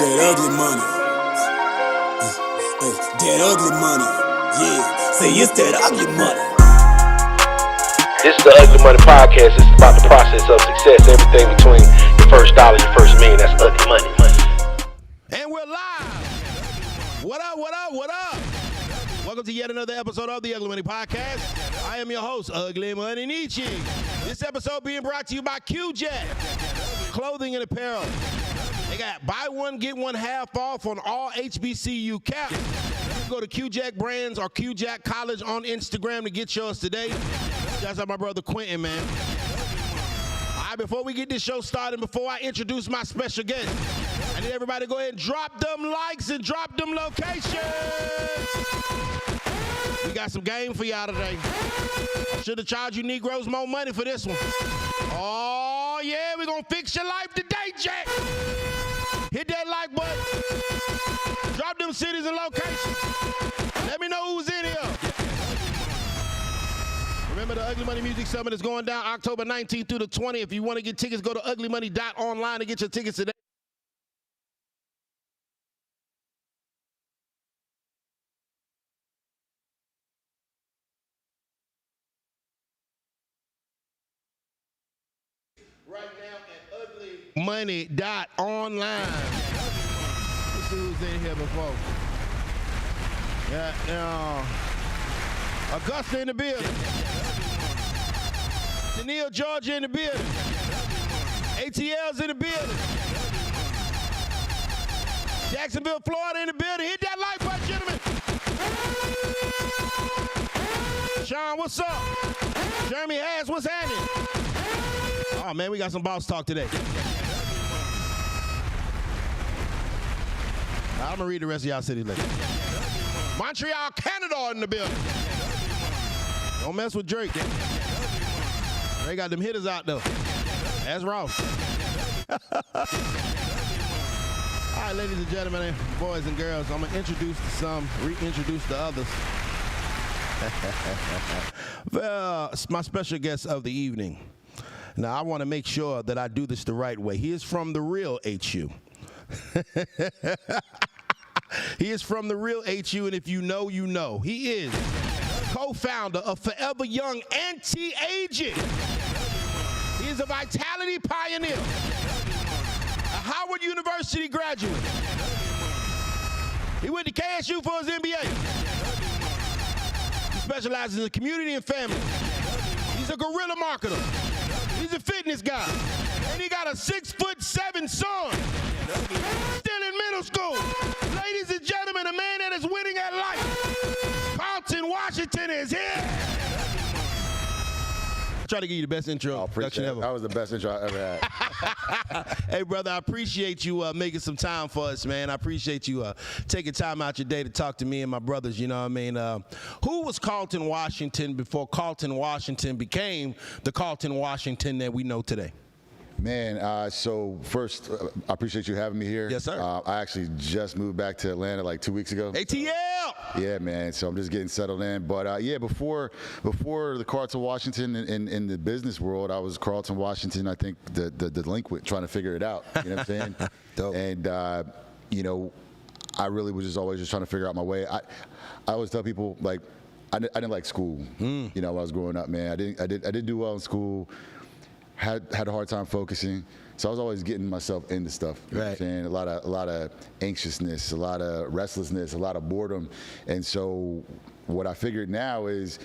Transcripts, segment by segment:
That ugly money. That ugly money. Yeah. Say it's that ugly money. This is the Ugly Money Podcast. This is about the process of success. Everything between your first dollar, your first million. That's ugly money. And we're live. What up, what up, what up? Welcome to yet another episode of the Ugly Money Podcast. I am your host, Ugly Money Nietzsche. This episode being brought to you by Exec, clothing and apparel. They got buy one, get one half off on all HBCU caps. You can go to Exec Brands or Exec College on Instagram to get yours today. That's my brother Quentin, man. All right, before we get this show started, before I introduce my special guest, I need everybody to go ahead and drop them likes and drop them locations. We got some game for y'all today. I should have charged you Negroes more money for this one. Oh, yeah, we're going to fix your life today, Jack. Hit that like button. Drop them cities and locations. Let me know who's in here. Remember, the Ugly Money Music Summit is going down October 19th through the 20th. If you want to get tickets, go to uglymoney.online to get your tickets today. Right now at uglymoney.online. Let's see who's in here before. Yeah, now, Augusta in the building. Neil, Georgia in the building. ATL's in the building. Jacksonville, Florida in the building. Hit that like button, gentlemen. Sean, what's up? Jeremy Hass, what's happening? Oh, man, we got some boss talk today. I'm going to read the rest of y'all city later. Montreal, Canada in the building. Don't mess with Drake. They got them hitters out, though. That's wrong. All right, ladies and gentlemen, boys and girls, I'm going to introduce some, reintroduce the others. Well, my special guest of the evening. Now, I want to make sure that I do this the right way. He is from the real HU. He is from the real HU, and if you know, you know. He is co-founder of Forever Young Anti-Aging. He is a vitality pioneer, a Howard University graduate. He went to KSU for his MBA. He specializes in community and family. He's a guerrilla marketer. He's a fitness guy. And he got a 6'7" son. Still in middle school. Ladies and gentlemen, a man that is winning at life. Carlton Washington is here. Try to give you the best intro production ever. That was the best intro I ever had. Hey, brother, I appreciate you making some time for us, man. I appreciate you taking time out your day to talk to me and my brothers, you know what I mean? Who was Carlton Washington before Carlton Washington became the Carlton Washington that we know today? Man, so first, I appreciate you having me here. Yes, sir. I actually just moved back to Atlanta like 2 weeks ago. ATL! Yeah, man. So I'm just getting settled in. But yeah, before the Carlton Washington in the business world, I was Carlton Washington, I think, the delinquent, trying to figure it out. You know what I'm saying? Dope. And, you know, I really was just always just trying to figure out my way. I always tell people, like, I didn't like school. You know, when I was growing up, man. I didn't do well in school. Had a hard time focusing, so I was always getting myself into stuff. You know what I'm saying? A lot of anxiousness, a lot of restlessness, a lot of boredom, and so what I figured now is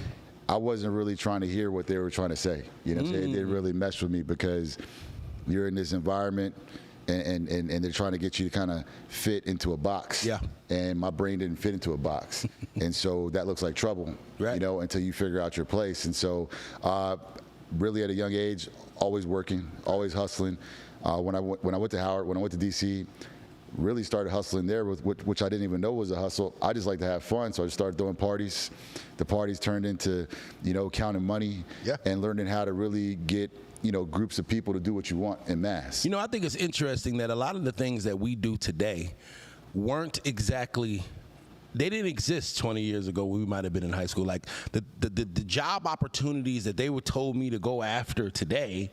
I wasn't really trying to hear what they were trying to say. You know what I'm saying? It didn't really mess with me because you're in this environment and they're trying to get you to kind of fit into a box. Yeah. And my brain didn't fit into a box, and so that looks like trouble. Right. You know, until you figure out your place, and so. Really at a young age, always working, always hustling. When I went to Howard, when I went to DC, really started hustling there, which I didn't even know was a hustle. I just like to have fun, so I just started throwing parties. The parties turned into, you know, counting money and learning how to really get, you know, groups of people to do what you want en masse. You know, I think it's interesting that a lot of the things that we do today weren't exactly they didn't exist 20 years ago when we might have been in high school. Like the job opportunities that they were told me to go after today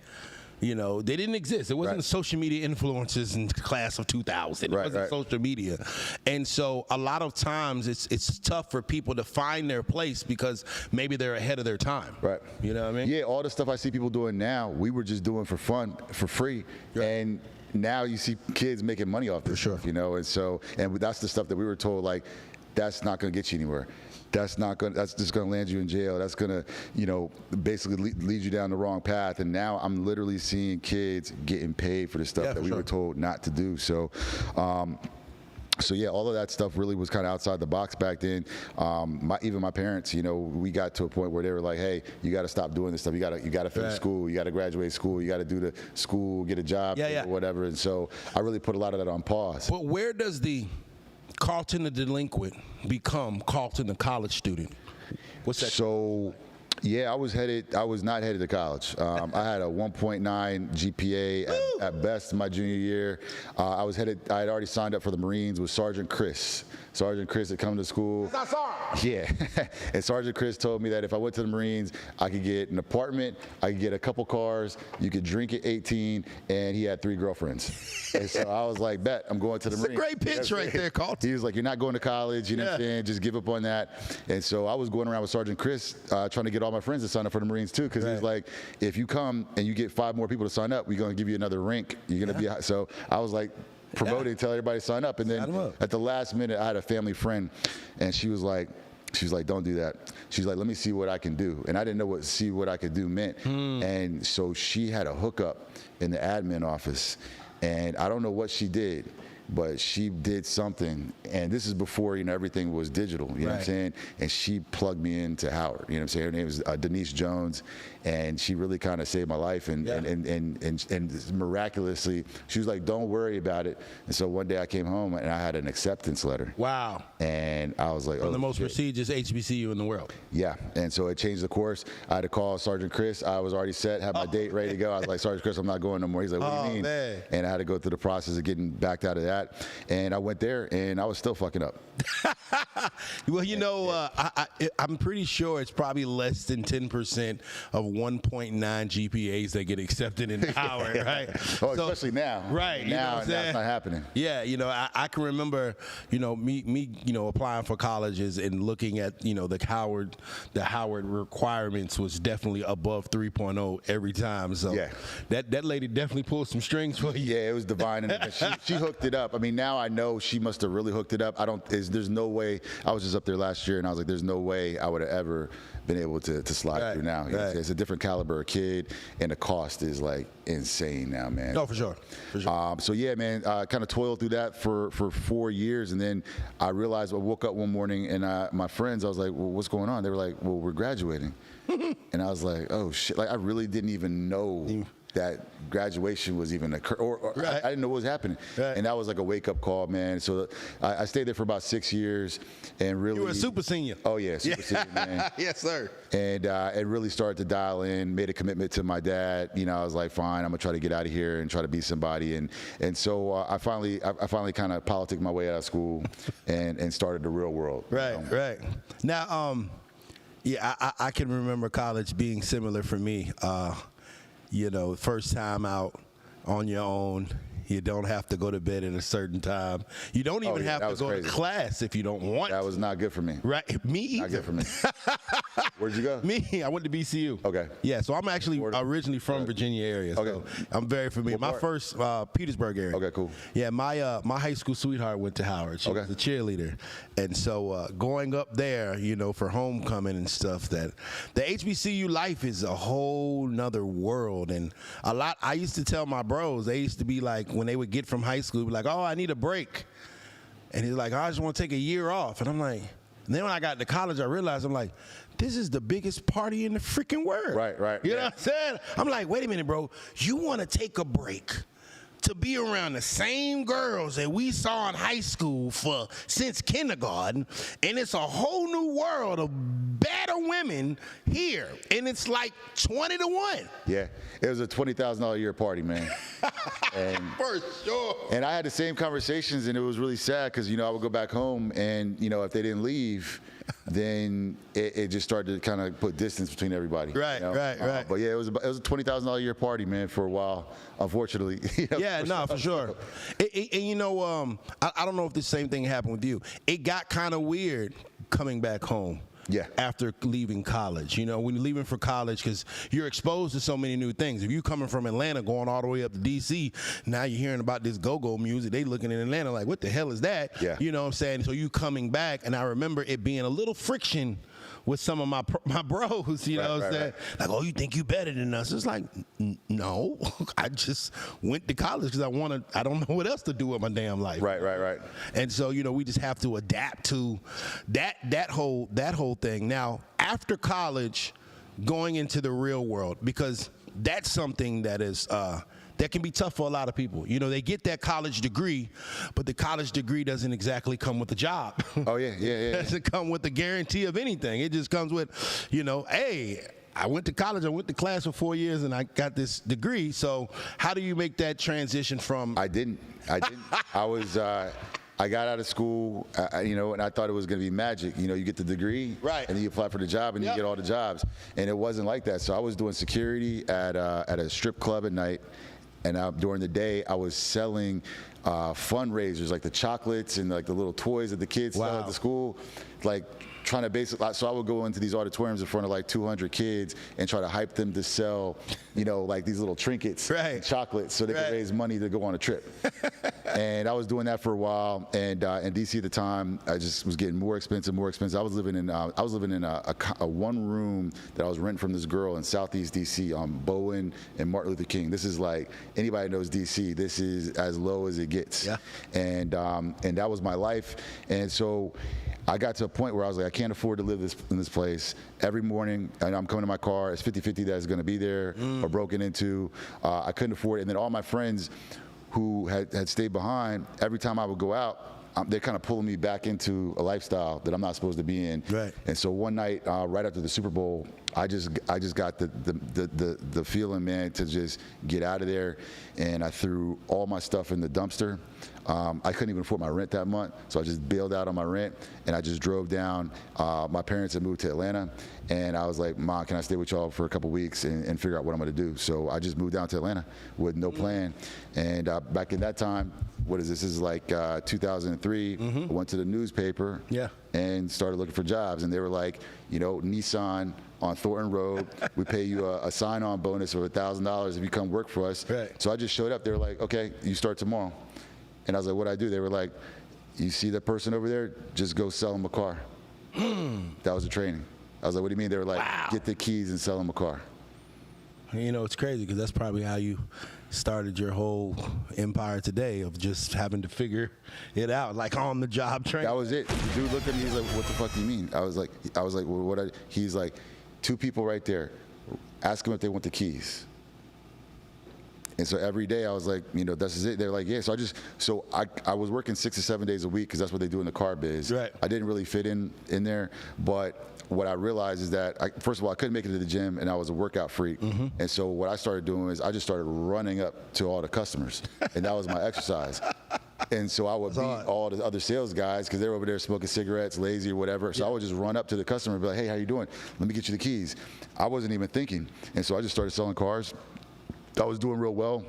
You know, they didn't exist. It wasn't social media influencers in the class of 2000. It wasn't social media. And so a lot of times it's tough for people to find their place because maybe they're ahead of their time. Right. You know what I mean? Yeah, all the stuff I see people doing now, we were just doing for fun, for free. And now you see kids making money off this stuff, you know? And so, and that's the stuff that we were told, like, that's not going to get you anywhere. That's just going to land you in jail. That's going to, you know, basically lead you down the wrong path. And now I'm literally seeing kids getting paid for the stuff that we were told not to do. So, so yeah, all of that stuff really was kind of outside the box back then. Even my parents, you know, we got to a point where they were like, "Hey, you got to stop doing this stuff. You got to finish school. You got to graduate school. You got to do the school, get a job, or whatever." And so I really put a lot of that on pause. But where does the Carlton the delinquent become Carlton the college student? What's that? So, yeah, I was not headed to college. I had a 1.9 GPA at best my junior year. I had already signed up for the Marines with Sergeant Chris. Sergeant Chris had come to school. Yeah. And Sergeant Chris told me that if I went to the Marines, I could get an apartment, I could get a couple cars, you could drink at 18, and he had 3 girlfriends. And so I was like, bet, I'm going to the Marines. It's a great pitch right there, Carlton. He was like, you're not going to college, you know what I'm saying? Just give up on that. And so I was going around with Sergeant Chris trying to get all my friends to sign up for the Marines too, because he was like, if you come and you get 5 more people to sign up, we're going to give you another rank. You're going to be, so I was like, promoting, tell everybody to sign up. And then at the last minute, I had a family friend, and she was like, don't do that. She's like, let me see what I can do. And I didn't know what see what I could do meant. And so she had a hookup in the admin office, and I don't know what she did, but she did something, and this is before, you know, everything was digital, you know what I'm saying? And she plugged me into Howard, you know what I'm saying? Her name is Denise Jones, and she really kind of saved my life, and miraculously, she was like, don't worry about it. And so one day I came home, and I had an acceptance letter. Wow. And I was like, from the most prestigious HBCU in the world. Yeah, and so it changed the course. I had to call Sergeant Chris. I was already set, had my date ready to go. I was like, Sergeant Chris, I'm not going no more. He's like, what do you mean? Man. And I had to go through the process of getting backed out of that. And I went there, and I was still fucking up. Well, you know, I'm pretty sure it's probably less than 10% of 1.9 GPAs that get accepted in Howard, right? Oh, so, especially now. Right. Now, that's not happening. Yeah, you know, I can remember, you know, me, you know, applying for colleges and looking at, you know, the Howard requirements was definitely above 3.0 every time. So that lady definitely pulled some strings for you. Yeah, it was divine, and she hooked it up. I mean, now I know she must have really hooked it up. There's no way. I was just up there last year, and I was like, there's no way I would have ever been able to slide through now. It's a different caliber of kid, and the cost is like insane now, man. No, for sure. So yeah, man, I kind of toiled through that for 4 years, and then I realized, I woke up one morning, and my friends, I was like, well, what's going on? They were like, well, we're graduating. And I was like, oh shit, like I really didn't even know that graduation was even occur, or I didn't know what was happening. And that was like a wake-up call, man. So I stayed there for about 6 years, and really— You were a super senior. Oh yeah, super senior, man. Yes, sir. And it really started to dial in, made a commitment to my dad. You know, I was like, fine, I'm gonna try to get out of here and try to be somebody. And so I finally kind of politicked my way out of school and started the real world. Right. Now, yeah, I can remember college being similar for me. You know, first time out on your own. You don't have to go to bed at a certain time. You don't even have to go to class if you don't want to. That was not good for me. Right. Me either. Not good for me. Where'd you go? Me, I went to BCU. Okay. Yeah, so I'm actually originally from Virginia area. So I'm very familiar. My first, Petersburg area. Okay, cool. Yeah, my high school sweetheart went to Howard. She was a cheerleader. And so going up there, you know, for homecoming and stuff, that the HBCU life is a whole nother world. And I used to tell my bros, they used to be like, when they would get from high school, be like, oh, I need a break. And he's like, I just want to take a year off. And I'm like, and then when I got to college, I realized, I'm like, this is the biggest party in the freaking world. Right. You know what I'm saying? I'm like, wait a minute, bro. You want to take a break to be around the same girls that we saw in high school since kindergarten, and it's a whole new world of better women women here, and it's like 20 to 1. Yeah, it was a $20,000 a year party, man. And, For sure. and I had the same conversations, and it was really sad because, I would go back home, and, if they didn't leave, then it just started to kind of put distance between everybody. Right, right. But yeah, it was a $20,000 a year party, man, for a while, unfortunately. Yeah, for sure. I don't know if the same thing happened with you. It got kind of weird coming back home. Yeah. After leaving college, when you're leaving for college, because you're exposed to so many new things. If you're coming from Atlanta, going all the way up to D.C., now you're hearing about this go-go music. They looking in Atlanta like, what the hell is that? Yeah. You know what I'm saying? So you coming back, and I remember it being a little friction with some of my bros, you know what I'm saying? Right. Like, oh, you think you better than us? It's like, no, I just went to college because I don't know what else to do with my damn life. Right. And so, we just have to adapt to that whole thing. Now, after college, going into the real world, because that's something that is that can be tough for a lot of people. They get that college degree, but the college degree doesn't exactly come with a job. Oh, yeah. It doesn't come with the guarantee of anything. It just comes with, hey, I went to college, I went to class for 4 years, and I got this degree. So how do you make that transition from? I didn't. I got out of school, and I thought it was going to be magic. You get the degree, right, and then you apply for the job, and you get all the jobs. And it wasn't like that. So I was doing security at a strip club at night, and during the day I was selling fundraisers, like the chocolates and like the little toys that the kids sell at the school, like trying to basically. So I would go into these auditoriums in front of like 200 kids and try to hype them to sell, like these little trinkets, and chocolates, so they could raise money to go on a trip. And I was doing that for a while, and in DC at the time, I just was getting more expensive. I was living in a one room that I was renting from this girl in Southeast DC on Bowen and Martin Luther King. This is like, anybody knows DC. This is as low as it gets. Yeah. And that was my life. And so I got to a point where I was like, I can't afford to live in this place. Every morning, and I'm coming to my car, it's 50-50 that it's going to be there or broken into. I couldn't afford it. And then all my friends who had stayed behind, every time I would go out, they're kind of pulling me back into a lifestyle that I'm not supposed to be in. Right. And so one night, right after the Super Bowl, I just got the feeling, man, to just get out of there, and I threw all my stuff in the dumpster. I couldn't even afford my rent that month, so I just bailed out on my rent, and I just drove down. My parents had moved to Atlanta, and I was like, Mom, can I stay with y'all for a couple weeks and figure out what I'm going to do? So I just moved down to Atlanta with no plan. And back in that time, what is this? This is like 2003. I went to the newspaper and started looking for jobs, and they were like, Nissan on Thornton Road, we pay you a sign-on bonus of $1,000 if you come work for us. Right. So I just showed up. They were like, okay, you start tomorrow. And I was like, what'd I do? They were like, you see that person over there? Just go sell them a car. That was the training. I was like, what do you mean? They were like, get the keys and sell them a car. It's crazy because that's probably how you started your whole empire today, of just having to figure it out, like on the job training. That was it. The dude looked at me, he's like, what the fuck do you mean? I was like, well, he's like, 2 people right there. Ask them if they want the keys. And so every day I was like, this is it. They're like, yeah. So I was working 6 to 7 days a week because that's what they do in the car biz. Right. I didn't really fit in there, but what I realized is that, first of all, I couldn't make it to the gym, and I was a workout freak. And so what I started doing is I just started running up to all the customers, and that was my exercise. And so I would beat all the other sales guys because they were over there smoking cigarettes, lazy or whatever. So I would just run up to the customer and be like, hey, how you doing? Let me get you the keys. I wasn't even thinking. And so I just started selling cars. I was doing real well.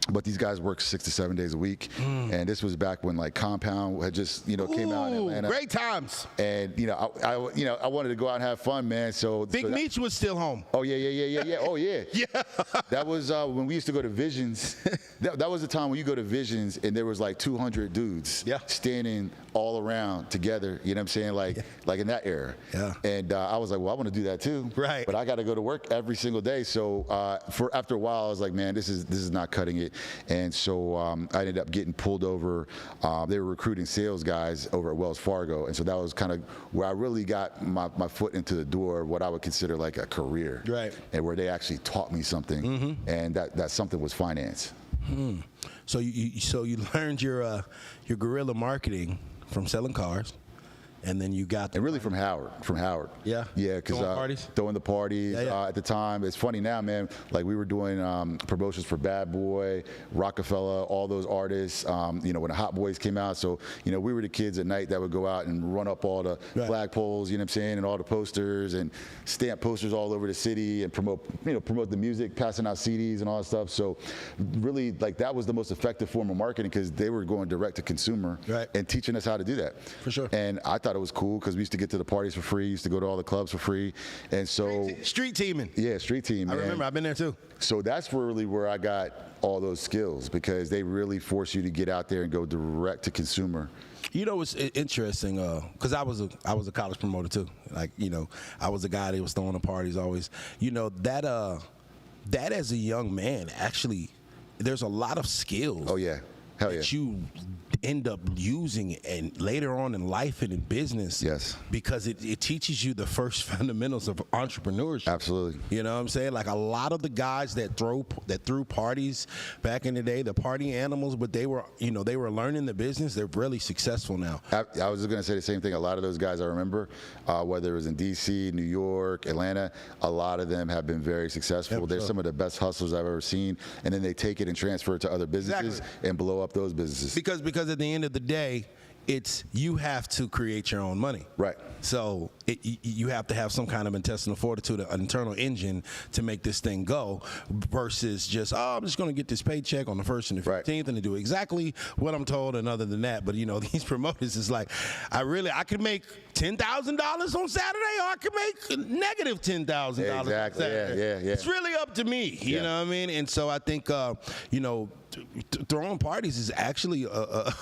But these guys work 6 to 7 days a week, and this was back when like Compound had just came out in Atlanta. Great times. And I wanted to go out and have fun, man. So Big Meech was still home. Oh yeah. Oh yeah. Yeah. That was when we used to go to Visions. that was the time when you go to Visions and there was like 200 dudes standing all around together. You know what I'm saying? Like in that era. Yeah. And I was like, well, I want to do that too. Right. But I got to go to work every single day. So after a while, I was like, man, this is not cutting it. And so I ended up getting pulled over. They were recruiting sales guys over at Wells Fargo. And so that was kind of where I really got my foot into the door, what I would consider like a career. Right. And where they actually taught me something. And that something was finance. So you learned your guerrilla marketing from selling cars. And then you got and really from Howard. Yeah? Yeah, because throwing the parties at the time. It's funny now, man. Like we were doing promotions for Bad Boy, Rockefeller, all those artists. You know, when the Hot Boys came out. So you know, we were the kids at night that would go out and run up all the flagpoles. You know what I'm saying, and all the posters and stamp posters all over the city and promote the music, passing out CDs and all that stuff. So really, like that was the most effective form of marketing because they were going direct to consumer and teaching us how to do that. For sure. And I thought it was cool because we used to get to the parties for free, used to go to all the clubs for free, and so street teaming. Yeah, street team. I remember, I've been there too. So that's really where I got all those skills because they really force you to get out there and go direct to consumer. You know, it's interesting because I was a college promoter too. Like, you know, I was a guy that was throwing the parties always. You know, that as a young man, actually, there's a lot of skills. Oh yeah. Hell yeah. That you end up using and later on in life and in business. Yes. Because it teaches you the first fundamentals of entrepreneurship. Absolutely. You know what I'm saying? Like a lot of the guys that threw parties back in the day, the party animals, but they were learning the business. They're really successful now. I was going to say the same thing. A lot of those guys I remember, whether it was in D.C., New York, Atlanta, a lot of them have been very successful. They're some of the best hustlers I've ever seen. And then they take it and transfer it to other businesses and blow up those businesses. Because at the end of the day, it's you have to create your own money. Right. So you have to have some kind of intestinal fortitude, an internal engine to make this thing go versus just, I'm just going to get this paycheck on the 1st and the 15th and to do exactly what I'm told and other than that. But, you know, these promoters is like, I could make $10,000 on Saturday or I could make negative $10,000 exactly. on Saturday. Yeah. It's really up to me. You know what I mean? And so I think, you know, throwing parties is actually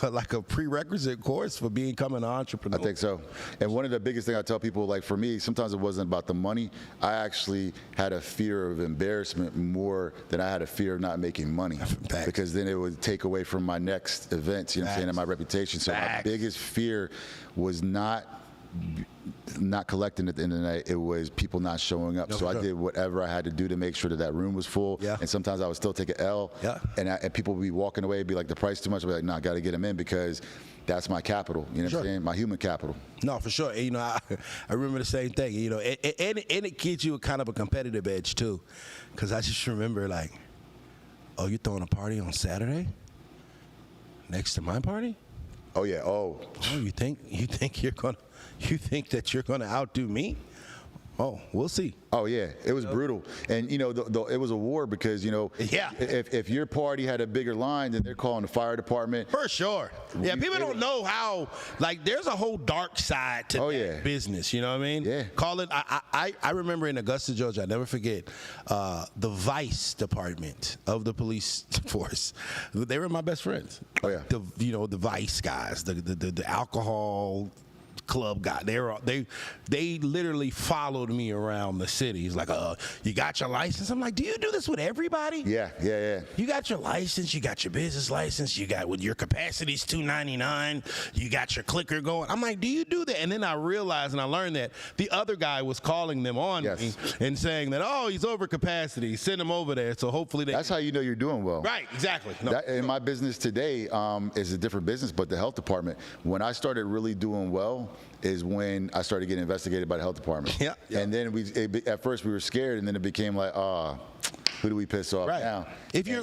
like a prerequisite course for becoming an entrepreneur. I think so. And one of the biggest things I tell people, like for me, sometimes it wasn't about the money. I actually had a fear of embarrassment more than I had a fear of not making money. Because then it would take away from my next events, you know what I'm saying, and my reputation. So my biggest fear was not collecting at the end of the night. It was people not showing up. So I did whatever I had to do to make sure that room was full. And sometimes I would still take an L. And people would be walking away, be like, the price too much. I'd be like, no, I got to get them in because that's my capital. You know what I'm saying? My human capital. No, for sure. You know, I remember the same thing. You know, and it gives you a kind of a competitive edge too, because I just remember like, oh, you're throwing a party on Saturday next to my party? Oh yeah. Oh, you think that you're gonna outdo me? Oh, we'll see. Oh yeah, it was brutal, and you know, it was a war because you know, if your party had a bigger line, then they're calling the fire department. For sure. Yeah, people don't know how. Like, there's a whole dark side to that business. You know what I mean? Yeah. Call it. I remember in Augusta, Georgia. I never forget the vice department of the police force. They were my best friends. Oh yeah. The vice guys, the alcohol club guy. They literally followed me around the city. He's like, you got your license? I'm like, do you do this with everybody? Yeah. You got your license, you got your business license, you got with your capacity's $299, you got your clicker going. I'm like, do you do that? And then I realized and I learned that the other guy was calling them on me and saying that, oh, he's over capacity, send him over there. So hopefully that's how you know you're doing well. Right, exactly. In my business today is a different business, but the health department, when I started really doing well, is when I started getting investigated by the health department. And then at first we were scared, and then it became like, who do we piss off now?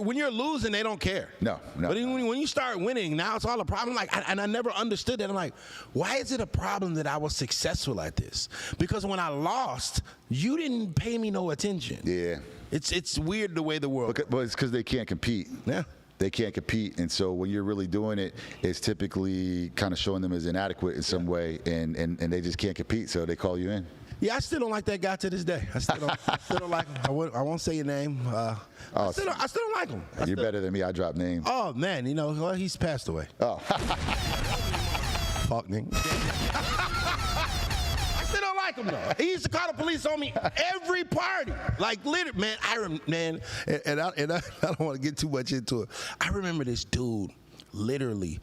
When you're losing, they don't care. No. But when you start winning, now it's all a problem. And I never understood that. I'm like, why is it a problem that I was successful at this? Because when I lost, you didn't pay me no attention. Yeah. It's weird the way the world. But it's because they can't compete. Yeah. They can't compete, and so when you're really doing it, it's typically kind of showing them as inadequate in some way, and they just can't compete, so they call you in. Yeah, I still don't like that guy to this day. I still don't like him. I won't say your name. I still don't like him. You're better than me. I drop names. Oh man, you know he's passed away. Oh. Fuck nigga. I still don't like him though. He used to call the police on me every party. Like literally, man. And I don't want to get too much into it. I remember this dude literally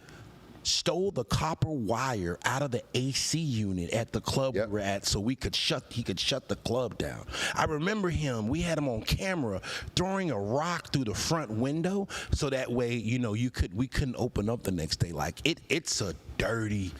stole the copper wire out of the AC unit at the club we were at so he could shut the club down. I remember we had him on camera throwing a rock through the front window so that way, we couldn't open up the next day. Like it's a dirty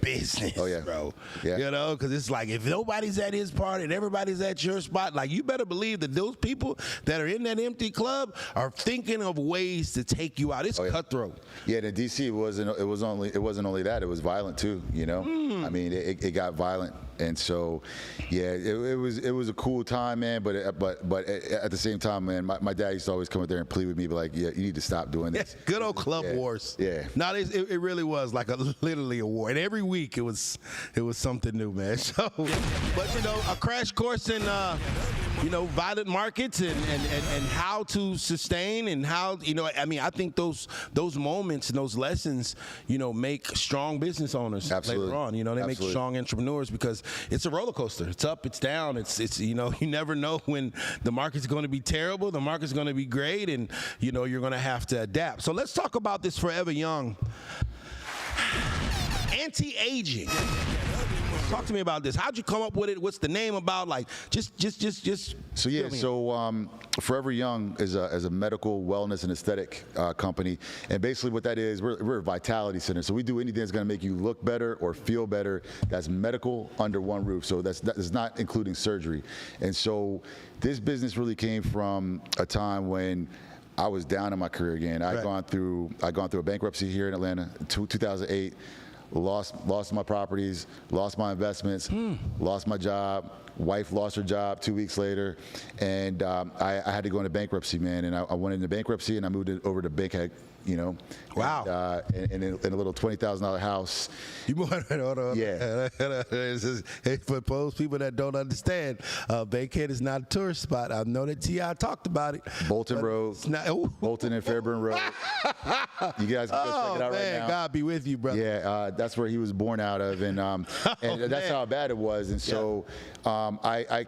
business, bro. Yeah. Because it's like if nobody's at his party and everybody's at your spot, like you better believe that those people that are in that empty club are thinking of ways to take you out. It's cutthroat. Yeah, in DC it wasn't only that, it was violent too, I mean, it got violent. And so, it was a cool time, man. But at the same time, man, my dad used to always come up there and plead with me, be like, you need to stop doing this. Good old club wars. Yeah. No, it really was like literally a war, and every week it was something new, man. So, but a crash course in violent markets and how to sustain and how I mean, I think those moments and those lessons make strong business owners later on. They make strong entrepreneurs because it's a roller coaster. It's up, it's down. It's you never know when the market's going to be terrible, the market's going to be great, and you're going to have to adapt. So let's talk about this Forever Young anti-aging. Talk to me about this. How'd you come up with it? What's the name about? Like, just. So Forever Young is a medical wellness and aesthetic company, and basically what that is, we're a vitality center. So we do anything that's going to make you look better or feel better. That's medical under one roof. So that's not including surgery. And so this business really came from a time when I was down in my career again. I'd gone through a bankruptcy here in Atlanta in 2008. Lost my properties, lost my investments, lost my job. Wife lost her job 2 weeks later, and I had to go into bankruptcy, man. And I went into bankruptcy, and I moved it over to Bankhead. Wow. And in a little $20,000 house. You hold on. Yeah. For those people that don't understand, Bankhead is not a tourist spot. I know that T.I. talked about it. Bolton Road. Bolton and Fairburn Road. You guys can go check it out right now. God be with you, brother. Yeah, that's where he was born out of, and that's how bad it was. And so I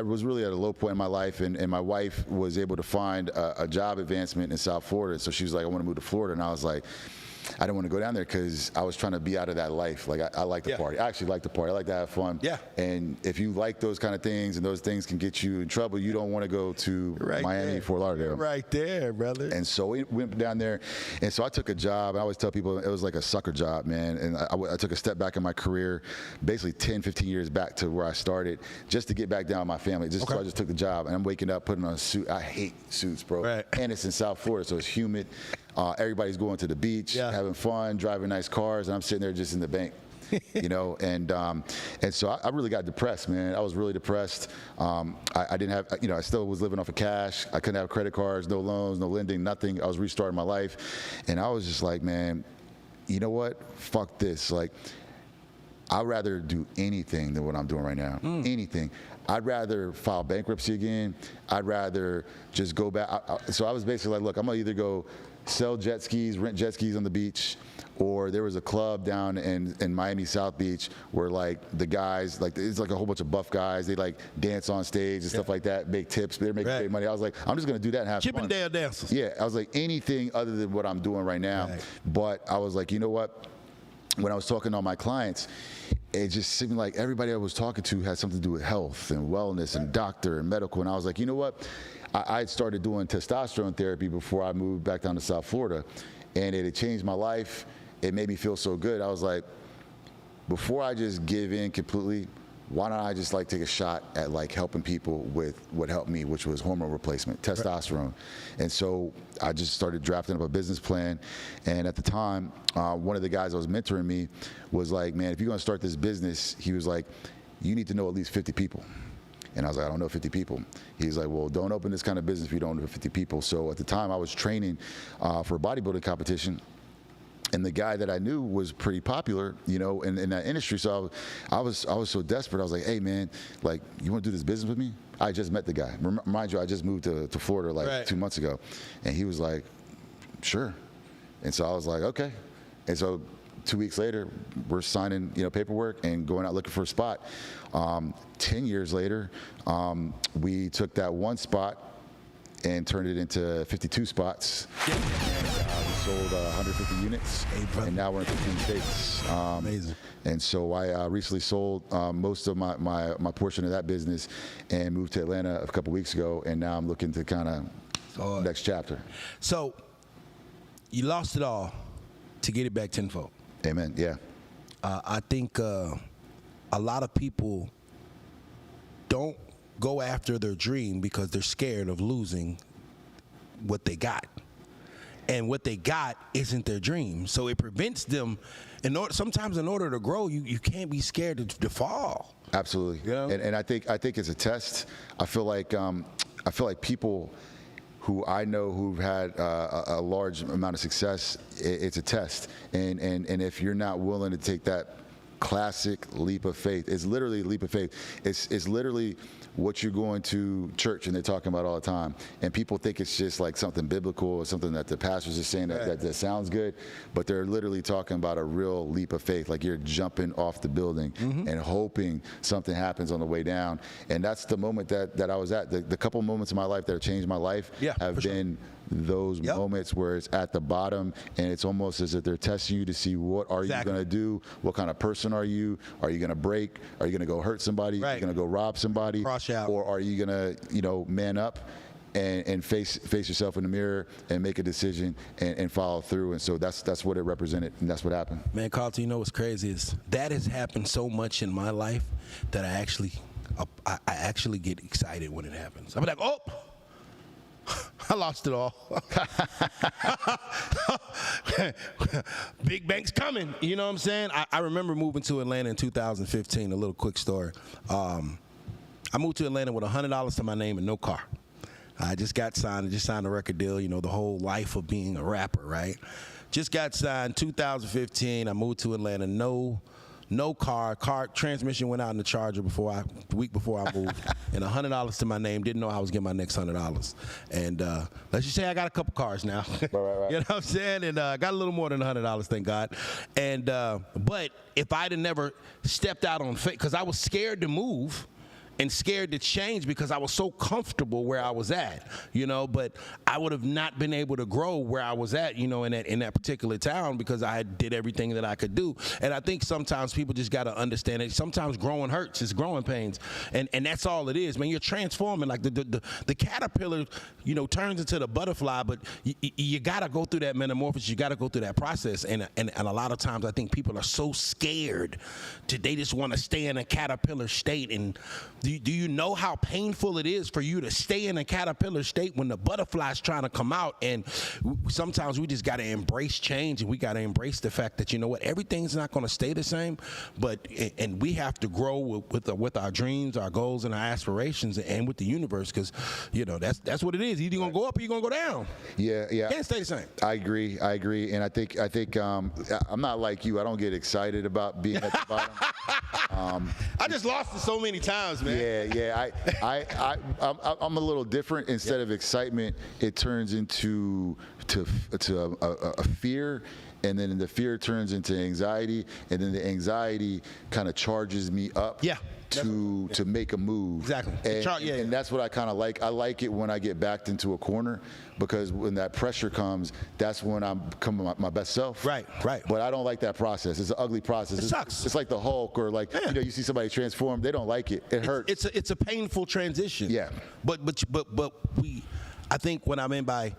was really at a low point in my life, and my wife was able to find a job advancement in South Florida. So she was like, I want to move to Florida. And I was like, I didn't want to go down there because I was trying to be out of that life. Like, I like to party. I actually like to party. I like to have fun. Yeah. And if you like those kind of things and those things can get you in trouble, you don't want to go to Miami, Fort Lauderdale. Right there, brother. And so we went down there. And so I took a job. I always tell people it was like a sucker job, man. And I took a step back in my career, basically 10, 15 years back to where I started, just to get back down with my family. So I just took the job. And I'm waking up, putting on a suit. I hate suits, bro. Right. And it's in South Florida, so it's humid. Everybody's going to the beach, having fun, driving nice cars, and I'm sitting there just in the bank, and so I really got depressed, man. I was really depressed. I didn't have, I still was living off of cash. I couldn't have credit cards, no loans, no lending, nothing. I was restarting my life, and I was just like, man, you know what? Fuck this. Like, I'd rather do anything than what I'm doing right now. Anything. I'd rather file bankruptcy again. I'd rather just go back. So I was basically like, look, I'm gonna either go sell jet skis, rent jet skis on the beach, or there was a club down in Miami South Beach where like the guys, like it's like a whole bunch of buff guys, they like dance on stage and stuff like that, make tips, they're making great money. I was like, I'm just gonna do that and have fun. Chippendale dancers. Yeah, I was like, anything other than what I'm doing right now. But I was like, you know what? When I was talking to all my clients, it just seemed like everybody I was talking to had something to do with health and wellness and doctor and medical. And I was like, you know what? I had started doing testosterone therapy before I moved back down to South Florida, and it had changed my life. It made me feel so good. I was like, before I just give in completely, why don't I just like take a shot at like helping people with what helped me, which was hormone replacement, testosterone. And so I just started drafting up a business plan. And at the time, one of the guys that was mentoring me was like, man, if you're gonna start this business, he was like, you need to know at least 50 people. And I was like, I don't know 50 people. He's like, well, don't open this kind of business if you don't know 50 people. So at the time I was training for a bodybuilding competition. And the guy that I knew was pretty popular, in that industry. So I was so desperate. I was like, hey man, like, you want to do this business with me? I just met the guy. Mind you, I just moved to Florida like 2 months ago. And he was like, sure. And so I was like, okay. And so 2 weeks later, we're signing, paperwork and going out looking for a spot. 10 years later, we took that one spot and turned it into 52 spots. sold 150 units, and now we're in 15 states. Amazing. And so I recently sold most of my portion of that business and moved to Atlanta a couple weeks ago, and now I'm looking to kind of next chapter. So you lost it all to get it back tenfold. Amen. Yeah. I think a lot of people don't go after their dream because they're scared of losing what they got. And what they got isn't their dream. So it prevents them. Sometimes in order to grow, you can't be scared to fall. Absolutely. You know? And I think it's a test. I feel like people who I know who've had a large amount of success, it's a test. And if you're not willing to take that classic leap of faith, it's literally a leap of faith. It's literally what you're going to church and they're talking about all the time. And people think it's just like something biblical or something that the pastor's just saying that sounds good, but they're literally talking about a real leap of faith. Like you're jumping off the building and hoping something happens on the way down. And that's the moment that I was at. The couple moments in my life that have changed my life have been those moments where it's at the bottom and it's almost as if they're testing you to see what are you going to do, what kind of person are you going to break, are you going to go hurt somebody, are you going to go rob somebody, or are you going to man up and face yourself in the mirror and make a decision and follow through. And so that's what it represented, and that's what happened. Man, Carlton, you know what's crazy is that has happened so much in my life that I actually get excited when it happens. I'm like, oh, I lost it all. Big bank's coming. You know what I'm saying? I remember moving to Atlanta in 2015. A little quick story. I moved to Atlanta with $100 to my name and no car. I just got signed. I just signed a record deal. You know, the whole life of being a rapper, right? Just got signed 2015. I moved to Atlanta. No car transmission went out in the Charger the week before I moved, and $100 to my name. Didn't know I was getting my next $100. And let's just say I got a couple cars now. Right. You know what I'm saying? And I got a little more than $100, thank God. And but if I'd have never stepped out on faith, because I was scared to move and scared to change because I was so comfortable where I was at, you know, but I would have not been able to grow where I was at, you know, in that particular town because I did everything that I could do. And I think sometimes people just got to understand it. Sometimes growing hurts. It's growing pains. And that's all it is, man. You're transforming. Like the caterpillar, you know, turns into the butterfly, but you got to go through that metamorphosis. You got to go through that process. And a lot of times I think people are so scared they just want to stay in a caterpillar state. And do you know how painful it is for you to stay in a caterpillar state when the butterfly's trying to come out? And sometimes we just got to embrace change, and we got to embrace the fact that, you know what, everything's not going to stay the same, and we have to grow with our dreams, our goals, and our aspirations, and with the universe, because, you know, that's what it is. Either you're going to go up or you're going to go down. Yeah. Can't stay the same. I agree. And I think I'm not like you. I don't get excited about being at the bottom. I just lost it so many times, man. Yeah. I'm a little different. Instead of excitement, it turns into a fear, and then the fear turns into anxiety, and then the anxiety kind of charges me up. To make a move. Exactly. And that's what I kind of like. I like it when I get backed into a corner, because when that pressure comes, that's when I'm becoming my best self. Right. But I don't like that process. It's an ugly process. It sucks. It's like the Hulk, or like, you know, you see somebody transform, they don't like it. It hurts. It's a painful transition. Yeah. But I think what I mean by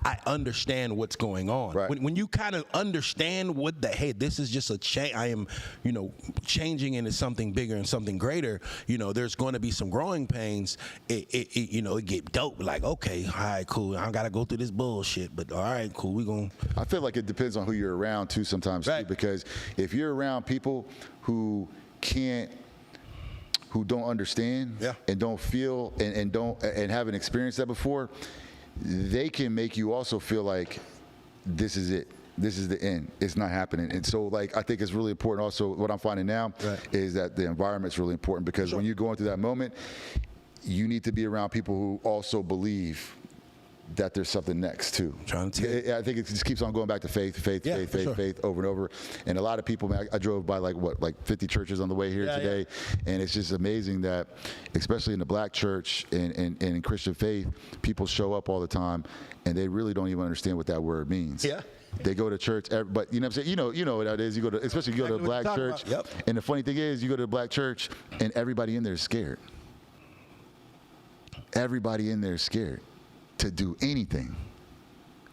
I understand what's going on. Right. When you kind of understand hey, this is just a change. I am, you know, changing into something bigger and something greater. You know, there's going to be some growing pains. It get dope. Like, okay, all right, cool. I don't got to go through this bullshit, but all right, cool. I feel like it depends on who you're around too sometimes, too, because if you're around people who don't understand and don't feel and haven't experienced that before, they can make you also feel like this is it. This is the end. It's not happening. And so, like, I think it's really important also, what I'm finding now is that the environment's really important, because when you're going through that moment, you need to be around people who also believe that there's something next too. Trying to I think it just keeps on going back to faith over and over. And a lot of people, man, I drove by like 50 churches on the way here today, and it's just amazing that, especially in the black church and in Christian faith, people show up all the time, and they really don't even understand what that word means. Yeah. They go to church, but you know what I'm saying? You know what that is. You go to, especially you go to a black church, and the funny thing is, you go to a black church, and everybody in there is scared. Everybody in there is scared to do anything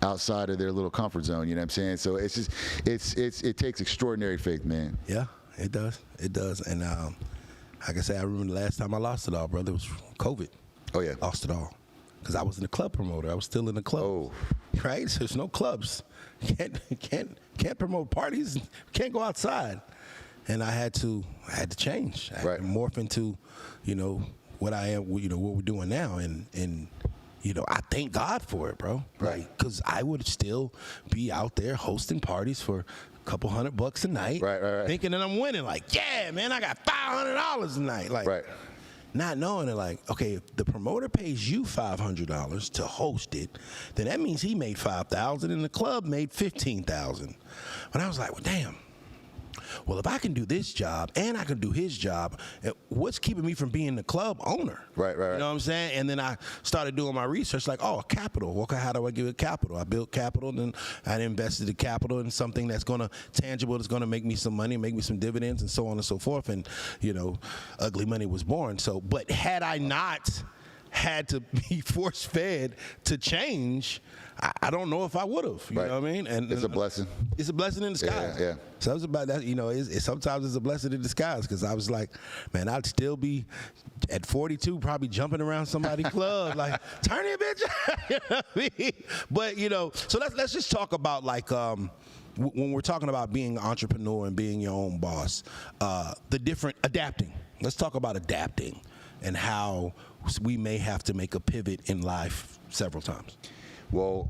outside of their little comfort zone. You know what I'm saying? So it's just, it takes extraordinary faith, man. Yeah, it does. It does. And like I said, I remember the last time I lost it all, brother. It was COVID. Oh yeah, lost it all because I wasn't a club promoter. I was still in the club. Oh, right. So there's no clubs. Can't promote parties. Can't go outside. And I had to change. I had to morph into, what I am. What we're doing now, and. I thank God for it, bro. Right. Because I would still be out there hosting parties for a couple $100 a night. Right. Thinking that I'm winning. Like, yeah, man, I got $500 a night. Like, not knowing it, like, okay, if the promoter pays you $500 to host it, then that means he made $5,000 and the club made $15,000. But I was like, well, damn. Well, if I can do this job and I can do his job, what's keeping me from being the club owner? Right. You know what I'm saying? And then I started doing my research, like, capital. Okay, how do I give it capital? I built capital, and then I invested the capital in something that's tangible, that's gonna make me some money, make me some dividends, and so on and so forth. And Ugly Money was born. So, but had I not had to be force-fed to change, I don't know if I would have. You know what I mean? And it's a blessing. It's a blessing in disguise. Yeah. So it was about that. Sometimes it's a blessing in disguise, because I was like, man, I'd still be at 42, probably jumping around somebody's club, like, turn it, bitch. You know what I mean? But so let's just talk about, like, when we're talking about being an entrepreneur and being your own boss, the different adapting. Let's talk about adapting and how we may have to make a pivot in life several times. Well,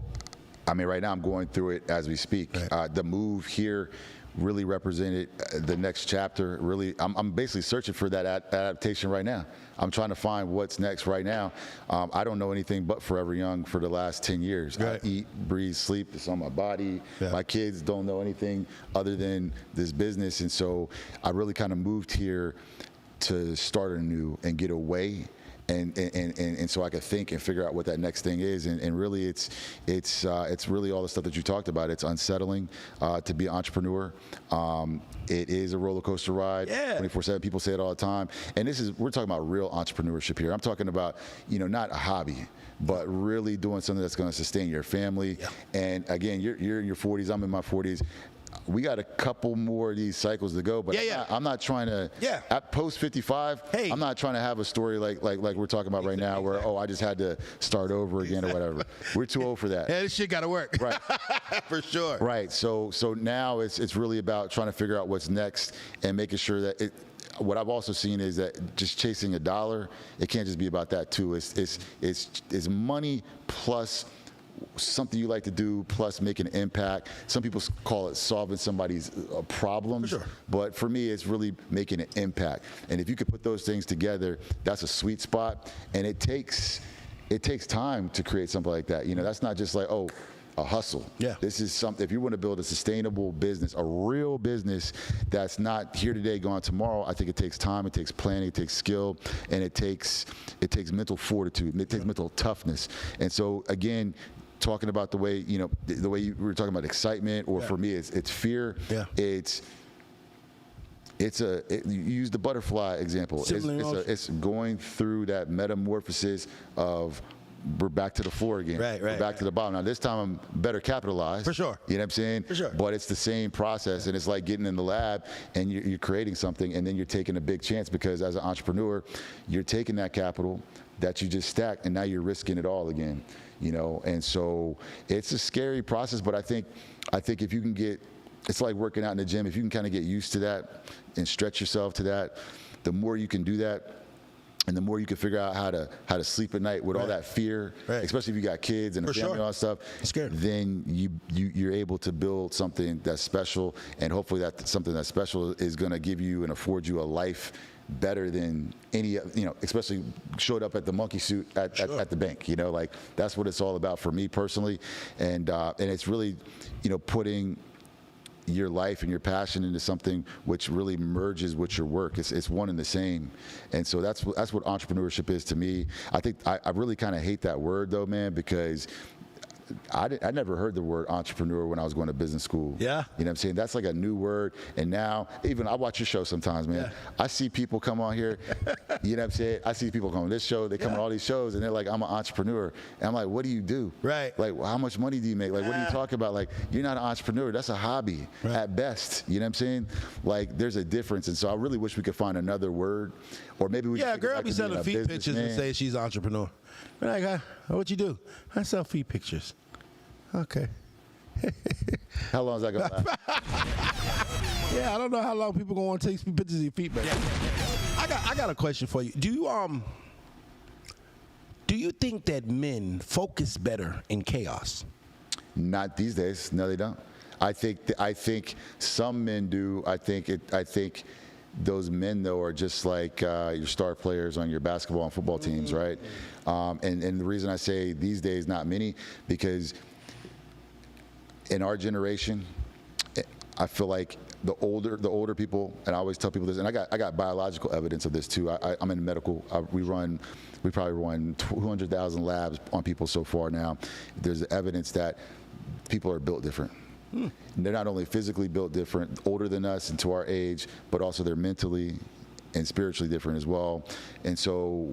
I mean, right now I'm going through it as we speak. Right. The move here really represented the next chapter. Really, I'm basically searching for that adaptation right now. I'm trying to find what's next right now. I don't know anything but Forever Young for the last 10 years. Right. I eat, breathe, sleep. It's on my body. Yeah. My kids don't know anything other than this business. And so I really kind of moved here to start anew and get away. And so I could think and figure out what that next thing is, and really it's really all the stuff that you talked about. It's unsettling to be an entrepreneur. It is a roller coaster ride. 24/7. People say it all the time, and we're talking about real entrepreneurship here. I'm talking about not a hobby, but really doing something that's going to sustain your family. Yeah. And again, you're in your 40s. I'm in my 40s. We got a couple more of these cycles to go, but I'm not trying to. At post 55, I'm not trying to have a story like we're talking about right now, where I just had to start over again or whatever. We're too old for that. Yeah, this shit got to work. Right. For sure. Right. So now it's really about trying to figure out what's next and making sure that what I've also seen is that just chasing a dollar, it can't just be about that too. It's money plus something you like to do, plus make an impact. Some people call it solving somebody's problems, For sure. But for me, it's really making an impact. And if you could put those things together, that's a sweet spot. And it takes time to create something like that. That's not just like, a hustle. Yeah. This is something, if you want to build a sustainable business, a real business that's not here today, gone tomorrow, I think it takes time, it takes planning, it takes skill, and it takes mental fortitude, and it takes mental toughness. And so again, talking about the way you were talking about excitement, or for me it's fear. Yeah. You use the butterfly example. It's going through that metamorphosis of we're back to the floor again. We're back to the bottom. Now this time I'm better capitalized. For sure. You know what I'm saying? For sure. But it's the same process, and it's like getting in the lab and you're creating something, and then you're taking a big chance, because as an entrepreneur, you're taking that capital that you just stacked, and now you're risking it all again. And so it's a scary process, but I think if you can it's like working out in the gym. If you can kind of get used to that and stretch yourself to that, the more you can do that, and the more you can figure out how to sleep at night with all that fear, especially if you got kids and a family and all that stuff, then you're able to build something that's special, and hopefully that something that's special is going to give you and afford you a life better than any, especially showed up at the monkey suit at the bank. Like that's what it's all about for me personally, and it's really, putting your life and your passion into something which really merges with your work. It's one and the same, and so that's what entrepreneurship is to me. I think I really kind of hate that word though, man, because I never heard the word entrepreneur when I was going to business school. Yeah. You know what I'm saying? That's like a new word. And now, even I watch your show sometimes, man. Yeah. I see people come on here, you know what I'm saying? I see people come on this show, they come on all these shows, and they're like, I'm an entrepreneur. And I'm like, what do you do? Right. Like, how much money do you make? Like, what are you talking about? Like, you're not an entrepreneur. That's a hobby at best. You know what I'm saying? Like, there's a difference. And so I really wish we could find another word. Or maybe we Yeah, a girl be selling feet pictures and say she's an entrepreneur. We're like, what you do? I sell feet pictures. Okay. How long is that going to last? Yeah, I don't know how long people gonna want to take pictures of your feet, man. I got a question for you. Do you think that men focus better in chaos? Not these days. No, they don't. I think some men do. I think those men though are just like your star players on your basketball and football teams, right? And the reason I say these days, not many, because in our generation, I feel like the older people, and I always tell people this, and I got biological evidence of this too. I'm in medical. We probably run 200,000 labs on people so far now. There's evidence that people are built different. They're not only physically built different, older than us and to our age, but also they're mentally and spiritually different as well. And so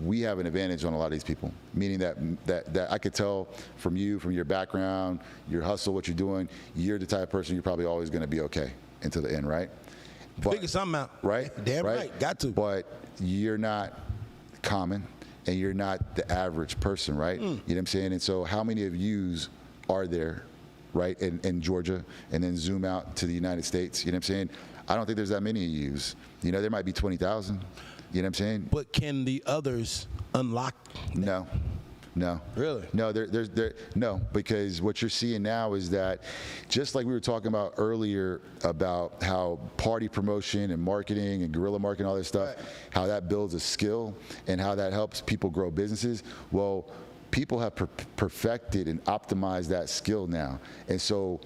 we have an advantage on a lot of these people, meaning that I could tell from you, from your background, your hustle, what you're doing, you're the type of person you're probably always going to be okay until the end, right? Figure something out. Right? Damn right. Got to. But you're not common, and you're not the average person, right? You know what I'm saying? And so how many of yous are there, right, in Georgia, and then zoom out to the United States? You know what I'm saying? I don't think there's that many yous. There might be 20,000. You know what I'm saying? But can the others unlock? No. Really? No, no, because what you're seeing now is that, just like we were talking about earlier about how party promotion and marketing and guerrilla marketing, all this stuff, how that builds a skill and how that helps people grow businesses. Well, people have perfected and optimized that skill now. And so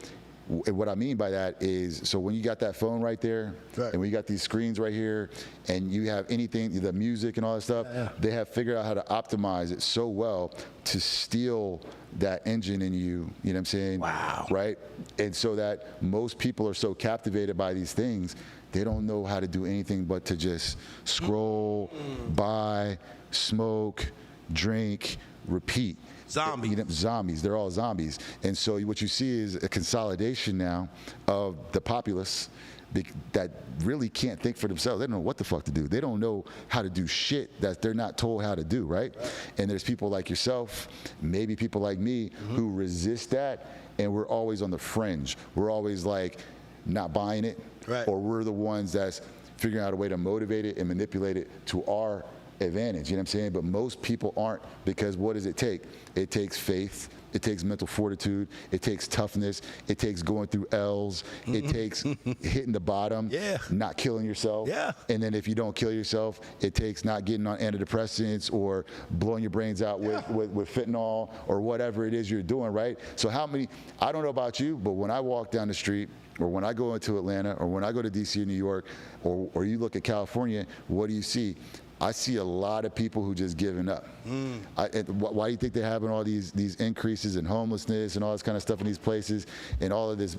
what I mean by that is, so when you got that phone right there, and when you got these screens right here, and you have anything, the music and all that stuff, they have figured out how to optimize it so well to steal that engine in you, you know what I'm saying? Wow. Right? And so that most people are so captivated by these things, they don't know how to do anything but to just scroll, buy, smoke, drink, repeat. Zombies. Zombies. They're all zombies. And so what you see is a consolidation now of the populace that really can't think for themselves. They don't know what the fuck to do. They don't know how to do shit that they're not told how to do, right? And there's people like yourself, maybe people like me, who resist that, and we're always on the fringe. We're always like not buying it, or we're the ones that's figuring out a way to motivate it and manipulate it to our advantage, you know what I'm saying? But most people aren't, because what does it take? It takes faith, it takes mental fortitude, it takes toughness, it takes going through L's, it takes hitting the bottom, not killing yourself, and then if you don't kill yourself, it takes not getting on antidepressants or blowing your brains out with fentanyl or whatever it is you're doing, right? So how many, I don't know about you, but when I walk down the street, or when I go into Atlanta, or when I go to DC or New York, or you look at California, what do you see? I see a lot of people who just giving up. Why do you think they're having all these increases in homelessness and all this kind of stuff in these places, and all of these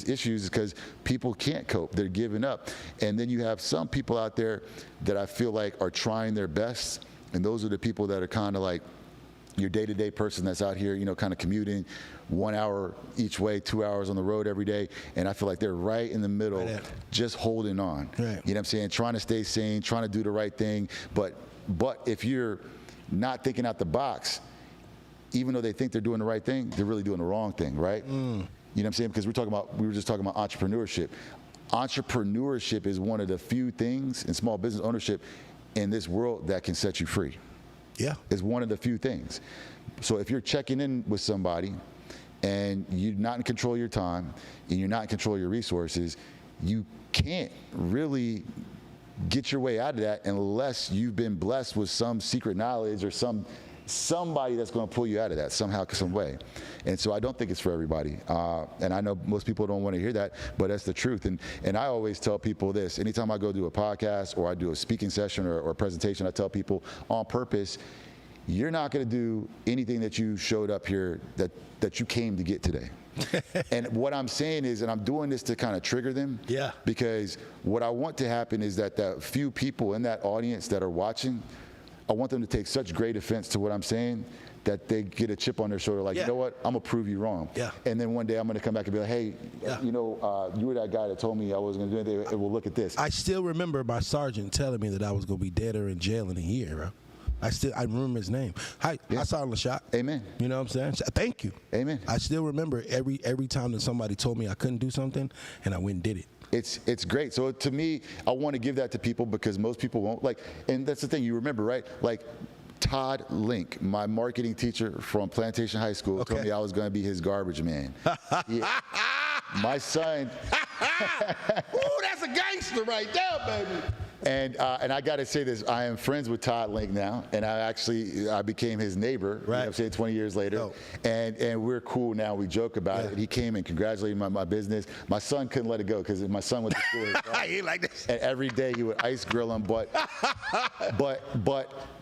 issues? Is because people can't cope. They're giving up. And then you have some people out there that I feel like are trying their best, and those are the people that are kind of like your day-to-day person that's out here, kind of commuting 1 hour each way, 2 hours on the road every day, and I feel like they're right in the middle, just holding on. You know what I'm saying? Trying to stay sane, trying to do the right thing, but if you're not thinking out the box, even though they think they're doing the right thing, they're really doing the wrong thing, right? You know what I'm saying? Because we were just talking about entrepreneurship. Entrepreneurship is one of the few things in small business ownership in this world that can set you free. Is one of the few things. So if you're checking in with somebody and you're not in control of your time and you're not in control of your resources, you can't really get your way out of that unless you've been blessed with some secret knowledge or somebody that's going to pull you out of that somehow, some way. And so I don't think it's for everybody. And I know most people don't want to hear that, but that's the truth. And I always tell people this. Anytime I go do a podcast or I do a speaking session or a presentation, I tell people on purpose, you're not going to do anything that you showed up here that you came to get today. And what I'm saying is, and I'm doing this to kind of trigger them, because what I want to happen is that few people in that audience that are watching, I want them to take such great offense to what I'm saying that they get a chip on their shoulder, like, you know what, I'm gonna prove you wrong. And then one day I'm gonna come back and be like, hey, you know, you were that guy that told me I wasn't gonna do anything, and we'll look at this. I still remember my sergeant telling me that I was gonna be dead or in jail in a year, bro. I remember his name. Hi, Sergeant Lashot. Amen. You know what I'm saying? Thank you. Amen. I still remember every time that somebody told me I couldn't do something, and I went and did it. It's great. So to me, I want to give that to people because most people won't. Like, and that's the thing, you remember, right? Like, Todd Link, my marketing teacher from Plantation High School, told me I was going to be his garbage man. My son. Ooh, that's a gangster right there, baby. And I got to say this, I am friends with Todd Link now, and I became his neighbor, right. You know what I'm saying, 20 years later. Oh. And we're cool now, we joke about it. He came and congratulated me on my business. My son couldn't let it go because my son went to school. He like this. And every day he would ice grill him, but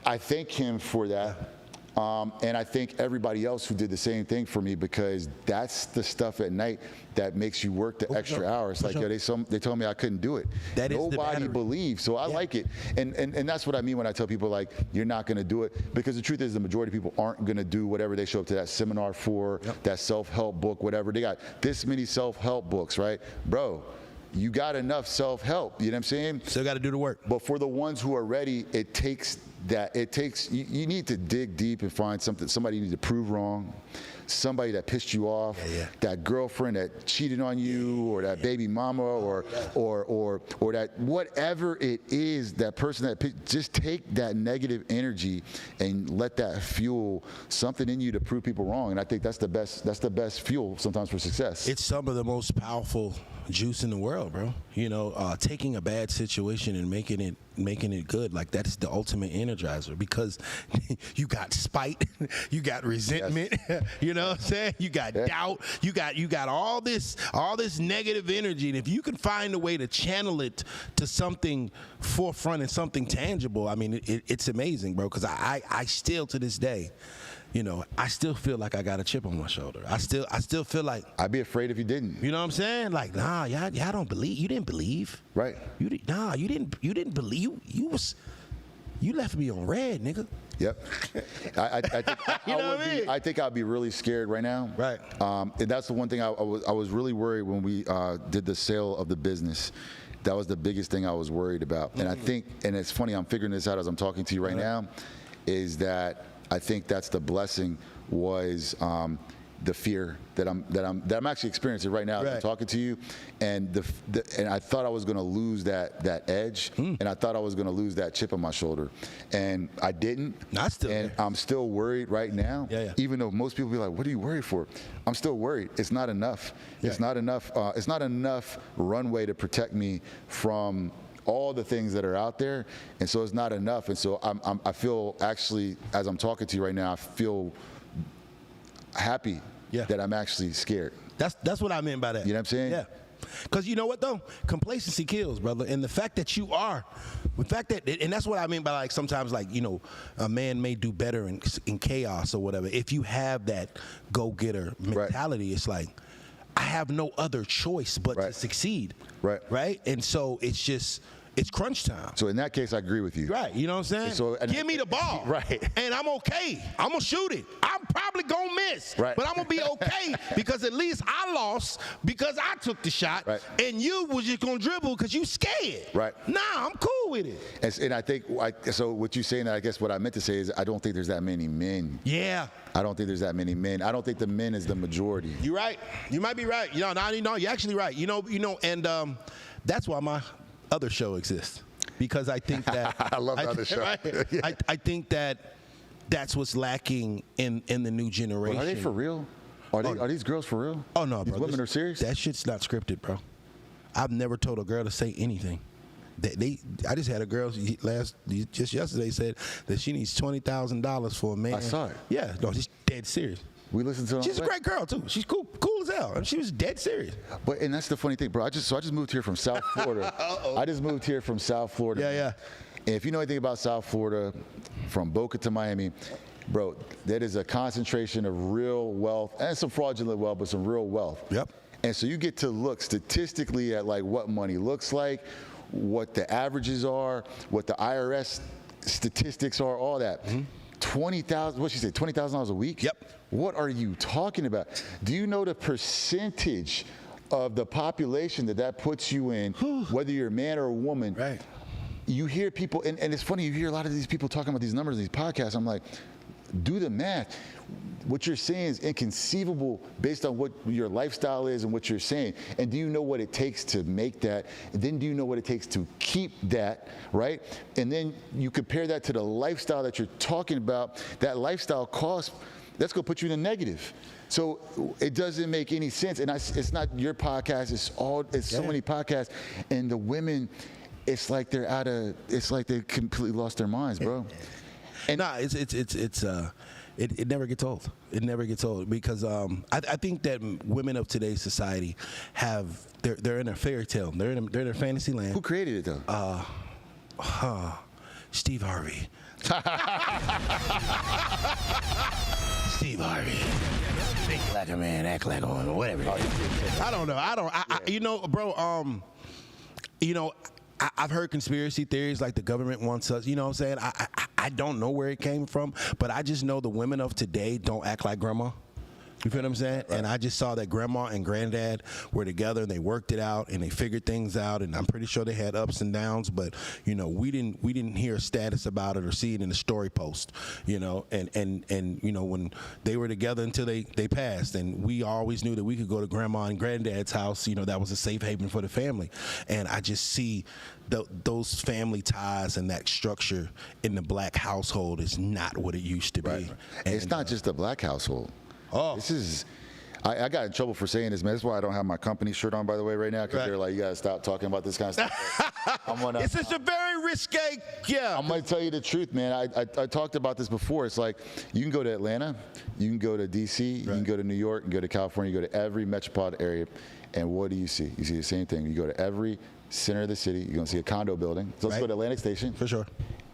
I thank him for that. And I thank everybody else who did the same thing for me, because that's the stuff at night that makes you work the extra hours. Like, yo, they told me I couldn't do it. Nobody believed, so I like it. And that's what I mean when I tell people, like, you're not going to do it, because the truth is the majority of people aren't going to do whatever they show up to that seminar for, that self-help book, whatever. They got this many self-help books, right? Bro, you got enough self-help, you know what I'm saying? Still got to do the work. But for the ones who are ready, it takes you need to dig deep and find somebody you need to prove wrong, somebody that pissed you off, that girlfriend that cheated on you, or that baby mama, or that whatever it is, that person that just take that negative energy and let that fuel something in you to prove people wrong. And I think that's the best fuel sometimes for success. It's some of the most powerful juice in the world, bro. You know, taking a bad situation and making it good, like, that's the ultimate energizer, because you got spite, you got resentment, you know what I'm saying? You got doubt, you got all this negative energy, and if you can find a way to channel it to something forefront and something tangible, I mean, it's amazing, bro, because I still, to this day, you know, I still feel like I got a chip on my shoulder. I still feel like I'd be afraid if you didn't. You know what I'm saying? Like, nah, y'all don't believe. You didn't believe. Right. You didn't believe. You left me on red, nigga. Yep. I think I'd be really scared right now. Right. And that's the one thing I was really worried when we did the sale of the business. That was the biggest thing I was worried about. And I think, and it's funny, I'm figuring this out as I'm talking to you right now, is that I think that's the blessing, was the fear that I'm actually experiencing right now as I'm talking to you, and and I thought I was going to lose that edge, and I thought I was going to lose that chip on my shoulder, and I didn't. I'm still worried right now. Even though most people be like, "What are you worried for?" I'm still worried. It's not enough. It's not enough. It's not enough runway to protect me from all the things that are out there, and so it's not enough. And so I feel, actually, as I'm talking to you right now, I feel happy that I'm actually scared. That's what I meant by that. You know what I'm saying? Yeah. Because you know what, though? Complacency kills, brother. And the fact that and that's what I mean by, like, sometimes, like, you know, a man may do better in chaos or whatever. If you have that go-getter mentality, it's like, I have no other choice but to succeed. Right? And so it's crunch time. So in that case, I agree with you. Right. You know what I'm saying? So, give me the ball. And I'm okay. I'm going to shoot it. I'm probably going to miss. But I'm going to be okay because at least I lost because I took the shot. And you was just going to dribble because you scared. Nah, I'm cool with it. And I think, so what you're saying, I guess what I meant to say is, I don't think there's that many men. I don't think there's that many men. I don't think the men is the majority. You're right. You might be right. You know, you're actually right. You know, and that's why my other show exists, because I think that I love the other show. I think that that's what's lacking in the new generation. Well, are they for real? Are these girls for real? Oh no, these bro. Women are serious? That shit's not scripted, bro. I've never told a girl to say anything. I just had a girl just yesterday said that she needs $20,000 for a man. I saw it. Yeah, no, she's dead serious. We listened to her. She's a great girl too. She's cool as hell. And she was dead serious. And that's the funny thing, bro. I just moved here from South Florida. I just moved here from South Florida. Yeah. And if you know anything about South Florida, from Boca to Miami, bro, that is a concentration of real wealth and some fraudulent wealth, but some real wealth. Yep. And so you get to look statistically at like what money looks like, what the averages are, what the IRS statistics are, all that. Mm-hmm. $20,000, what she said, $20,000 a week? Yep. What are you talking about? Do you know the percentage of the population that puts you in, whether you're a man or a woman? Right. You hear people, and it's funny, you hear a lot of these people talking about these numbers in these podcasts. I'm like, do the math. What you're saying is inconceivable based on what your lifestyle is and what you're saying. And do you know what it takes to make that? And then do you know what it takes to keep that, right? And then you compare that to the lifestyle that you're talking about. That lifestyle cost, that's going to put you in the negative. So it doesn't make any sense. And it's not your podcast. It's so many podcasts. And the women, it's like it's like they completely lost their minds, bro. And it never gets old. It never gets old because I think that women of today's society they're in a fairy tale. They're in a fantasy land. Who created it though? Steve Harvey. Steve Harvey. Think like a man, act like a woman, whatever. I don't know. Bro. I've heard conspiracy theories like the government wants us, you know what I'm saying? I don't know where it came from, but I just know the women of today don't act like grandma. You feel what I'm saying? Right. And I just saw that grandma and granddad were together and they worked it out and they figured things out, and I'm pretty sure they had ups and downs, but we didn't hear a status about it or see it in the story post, and when they were together until they passed, and we always knew that we could go to grandma and granddad's house, that was a safe haven for the family. And I just see those family ties and that structure in the black household is not what it used to be. Right. And it's not just a black household. Oh. This is, I got in trouble for saying this, man. That's why I don't have my company shirt on, by the way, right now, because they're like, you got to stop talking about this kind of stuff. It's just a very risque, I'm going to tell you the truth, man. I talked about this before. It's like, you can go to Atlanta, you can go to D.C., you can go to New York, you can go to California, you go to every metropolitan area, and what do you see? You see the same thing. You go to every center of the city, you're going to see a condo building. So let's go to Atlantic Station. For sure.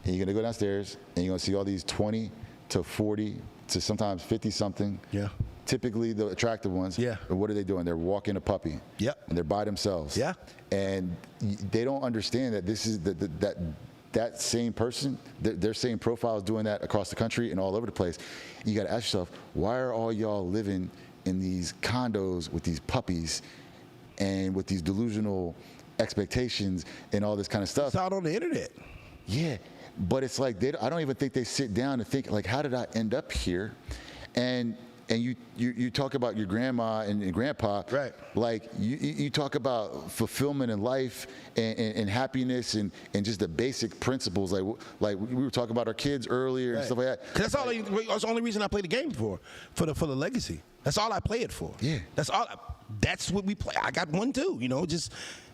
And you're going to go downstairs, and you're going to see all these 20 to 40 to sometimes 50-something. Yeah. Typically the attractive ones. Yeah. And what are they doing? They're walking a puppy. Yep. And they're by themselves. Yeah. And they don't understand that this is that same person, their same profile is doing that across the country and all over the place. You got to ask yourself, why are all y'all living in these condos with these puppies and with these delusional expectations and all this kind of stuff? It's out on the internet. Yeah. But it's like I don't even think they sit down and think like, how did I end up here? And you talk about your grandma and your grandpa, right? Like you talk about fulfillment in life and happiness and just the basic principles. Like we were talking about our kids earlier and stuff like that. That's the only reason I play the game for the legacy. That's all I play it for. Yeah. That's what we play. I got one too.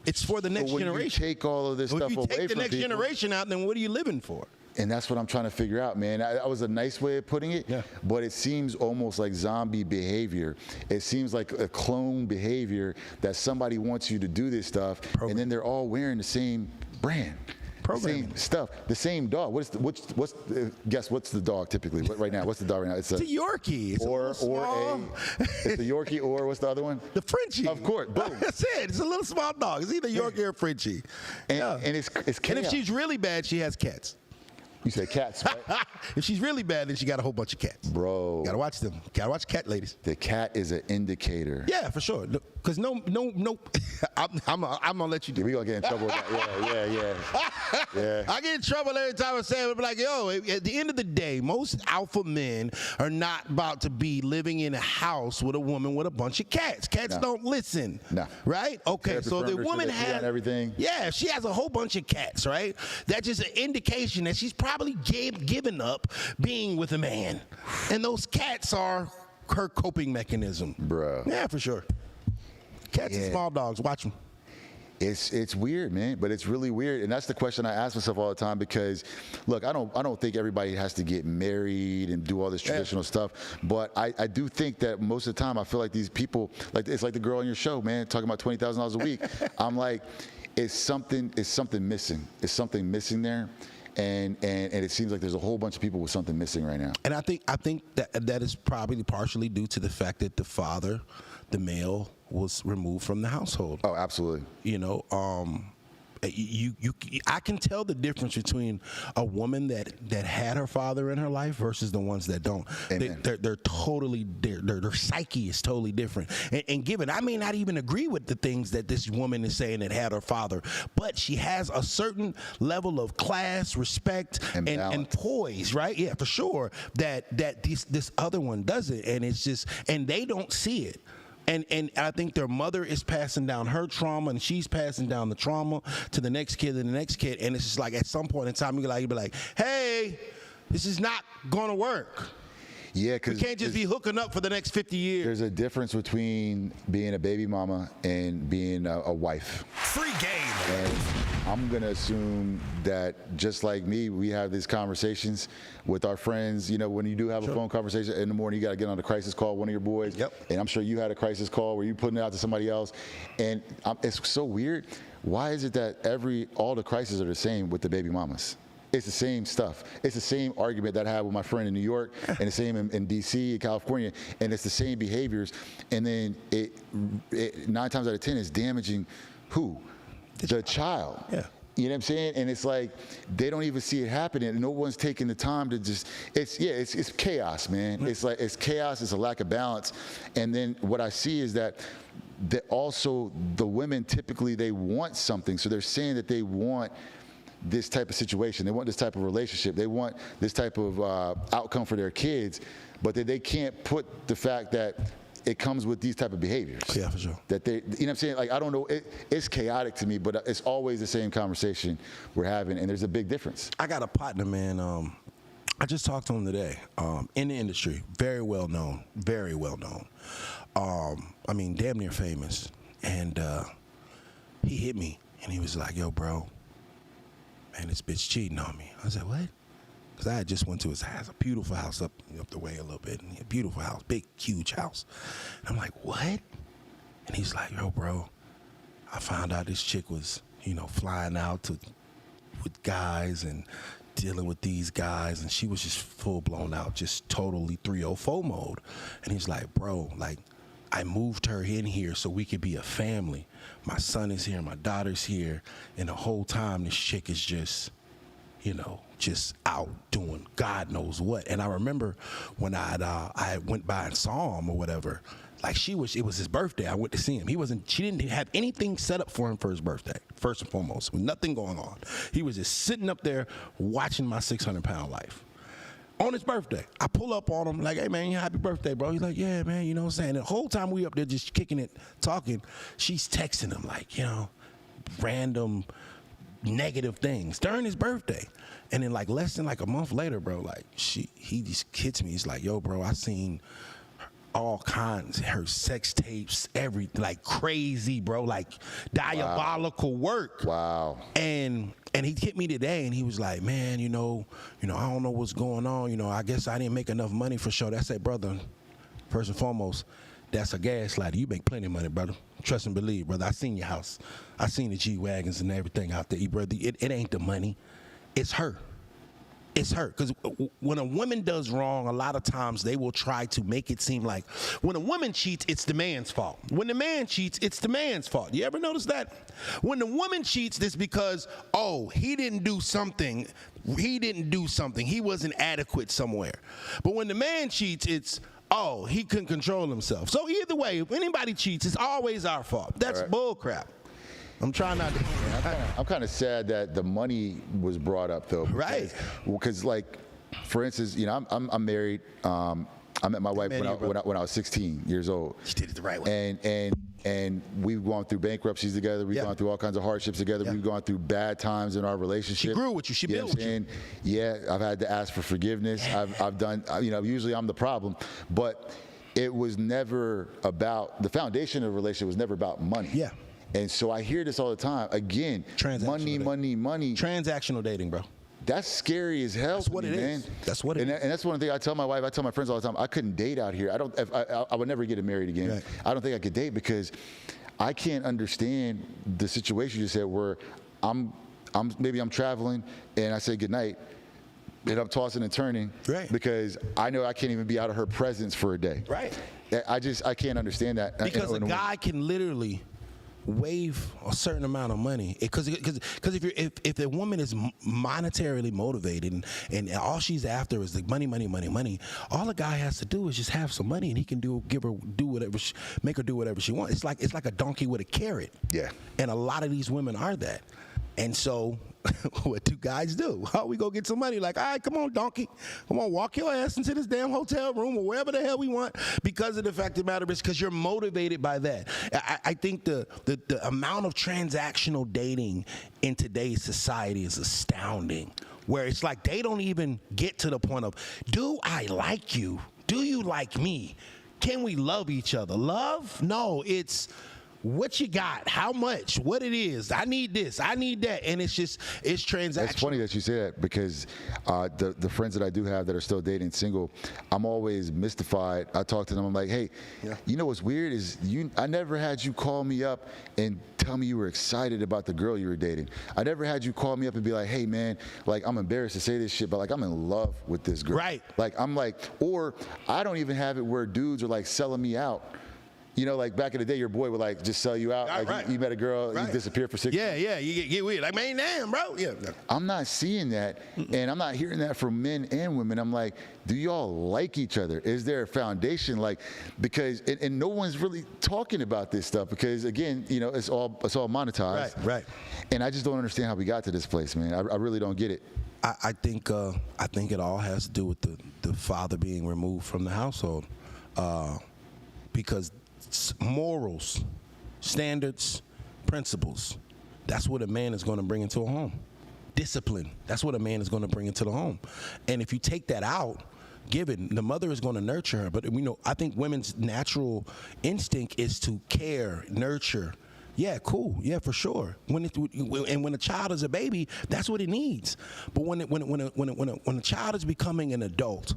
It's for the next generation. You take all of this stuff away from people. If you take the next generation out, then what are you living for? And that's what I'm trying to figure out, man. That was a nice way of putting it, but it seems almost like zombie behavior. It seems like a clone behavior that somebody wants you to do this stuff, and then they're all wearing the same brand. Same stuff, the same dog. Guess what's the dog typically? Right now, what's the dog right now? It's a Yorkie. It's it's a Yorkie, or what's the other one? The Frenchie. Of course. Boom. That's it. It's a little small dog. It's either Yorkie or Frenchie. And it's chaos. And if she's really bad, she has cats. You say cats, right? If she's really bad, then she got a whole bunch of cats. Bro. Gotta watch them. Gotta watch cat ladies. The cat is an indicator. Yeah, for sure. Because no, I'm gonna let you do it. We gonna get in trouble with that. Yeah. I get in trouble every time I say it. But like, at the end of the day, most alpha men are not about to be living in a house with a woman with a bunch of cats. Cats don't listen. No. Right? Okay, so the woman has everything. Yeah, if she has a whole bunch of cats, right? That's just an indication that she's probably given up being with a man. And those cats are her coping mechanism. Bruh. Yeah, for sure. Cats and small dogs, watch them. It's weird, man, but it's really weird, and that's the question I ask myself all the time. Because, look, I don't think everybody has to get married and do all this traditional stuff, but I do think that most of the time I feel like these people, like it's like the girl on your show, man, talking about $20,000 a week. I'm like, it's something missing. It's something missing there. And it seems like there's a whole bunch of people with something missing right now. And I think that is probably partially due to the fact that the father, the male, was removed from the household. Oh, absolutely. You know, I can tell the difference between a woman that had her father in her life versus the ones that don't. They're totally, their psyche is totally different. And given, I may not even agree with the things that this woman is saying that had her father, but she has a certain level of class, respect, and poise, right? Yeah, for sure. That this other one doesn't, and it's just, and they don't see it. And I think their mother is passing down her trauma, and she's passing down the trauma to the next kid and the next kid. And it's just like, at some point in time, you'll be like, hey, this is not going to work. Yeah, because we can't just be hooking up for the next 50 years. There's a difference between being a baby mama and being a wife. Free game. And I'm going to assume that just like me, we have these conversations with our friends. You know, when you do have a phone conversation in the morning, you got to get on a crisis call, one of your boys. Yep. And I'm sure you had a crisis call where you're putting it out to somebody else. And it's so weird. Why is it that all the crises are the same with the baby mamas? It's the same stuff. It's the same argument that I had with my friend in New York, and the same in D.C., California, and it's the same behaviors. And then it 9 times out of 10 is damaging who? The child. Yeah. You know what I'm saying? And it's like they don't even see it happening, and no one's taking the time to just. It's chaos, man. It's like it's chaos. It's a lack of balance. And then what I see is that also the women typically they want something, so they're saying that they want this type of situation. They want this type of relationship. They want this type of outcome for their kids, but they can't put the fact that it comes with these type of behaviors. Yeah, for sure. That they, you know what I'm saying? Like, I don't know, it's chaotic to me, but it's always the same conversation we're having, and there's a big difference. I got a partner, man. I just talked to him today. In the industry, very well known. I mean, damn near famous. And he hit me, and he was like, "Yo, bro, man, this bitch cheating on me." I said, "What?" Because I had just went to his house, a beautiful house up the way a little bit. A beautiful house, big, huge house. And I'm like, "What?" And he's like, "Yo, bro, I found out this chick was, flying out with guys and dealing with these guys, and she was just full blown out, just totally 304 mode." And he's like, "Bro, like, I moved her in here so we could be a family. My son is here, my daughter's here, and the whole time this chick is just, just out doing God knows what." And I remember when I went by and saw him or whatever, like it was his birthday. I went to see him. She didn't have anything set up for him for his birthday, first and foremost, with nothing going on. He was just sitting up there watching my 600-pound life. On his birthday, I pull up on him like, "Hey, man, happy birthday, bro." He's like, "Yeah, man," you know what I'm saying? The whole time we up there just kicking it, talking, she's texting him like, random negative things during his birthday. And then like less than like a month later, bro, like he just hits me. He's like, "Yo, bro, I seen all kinds, her sex tapes, everything, like crazy, bro, like diabolical work." Wow. And he hit me today, and he was like, "Man, I don't know what's going on. I guess I didn't make enough money for sure." That's it, brother. First and foremost, that's a gaslighter. You make plenty of money, brother. Trust and believe, brother. I seen your house. I seen the G-Wagons and everything out there, brother. It ain't the money. It's her. It's her. Because when a woman does wrong, a lot of times they will try to make it seem like when a woman cheats, it's the man's fault. When the man cheats, it's the man's fault. You ever notice that? When the woman cheats, it's because, he didn't do something. He wasn't adequate somewhere. But when the man cheats, it's, he couldn't control himself. So either way, if anybody cheats, it's always our fault. That's bull crap. I'm trying not to. I'm kind of sad that the money was brought up, though. Right. Because, like, for instance, I'm married. I met my wife when I was 16 years old. She did it the right way. And we've gone through bankruptcies together. We've gone through all kinds of hardships together. We've gone through bad times in our relationship. She grew with you. She built with you. Yeah, I've had to ask for forgiveness. I've done. Usually I'm the problem, but it was never about the foundation of the relationship. Was never about money. Yeah. And so I hear this all the time. Again, money. Transactional dating, bro. That's scary as hell. That's what it is. That's what it is. And that's one thing I tell my wife, I tell my friends all the time, I couldn't date out here. I would never get married again. Right. I don't think I could date because I can't understand the situation you said where maybe I'm traveling and I say goodnight and I'm tossing and turning because I know I can't even be out of her presence for a day. Right. I can't understand that. Because a guy can literally waive a certain amount of money because if a woman is monetarily motivated and all she's after is the money, all a guy has to do is just have some money and he can make her do whatever she wants. It's like a donkey with a carrot. Yeah. And a lot of these women are that. And so what do guys do? Oh, we go get some money. Like, all right, come on, donkey. Come on, walk your ass into this damn hotel room or wherever the hell we want, because of the fact of the matter is because you're motivated by that. I think the amount of transactional dating in today's society is astounding, where it's like they don't even get to the point of, do I like you? Do you like me? Can we love each other? Love? No, it's what you got, how much, what it is. I need this, I need that, and it's transactional. It's funny that you say that because the friends that I do have that are still dating single, I'm always mystified. I talk to them, I'm like, hey, you know what's weird is I never had you call me up and tell me you were excited about the girl you were dating. I never had you call me up and be like, hey man, like I'm embarrassed to say this shit, but like I'm in love with this girl. Right. Like I'm like, or I don't even have it where dudes are like selling me out. You know, like back in the day, your boy would like just sell you out. Like you met a girl, you disappeared for 6 months. Yeah, you get weird. Like, man, damn, bro. Yeah. I'm not seeing that, and I'm not hearing that from men and women. I'm like, do y'all like each other? Is there a foundation? Like, because and no one's really talking about this stuff because again, you know, it's all monetized. Right. And I just don't understand how we got to this place, man. I really don't get it. I think it all has to do with the father being removed from the household, because morals, standards, principles, that's what a man is going to bring into a home. Discipline, that's what a man is going to bring into the home. And if you take that out, the mother is going to nurture her. But I think women's natural instinct is to care, nurture. Yeah, cool. Yeah, for sure. When a child is a baby, that's what it needs. But when a child is becoming an adult,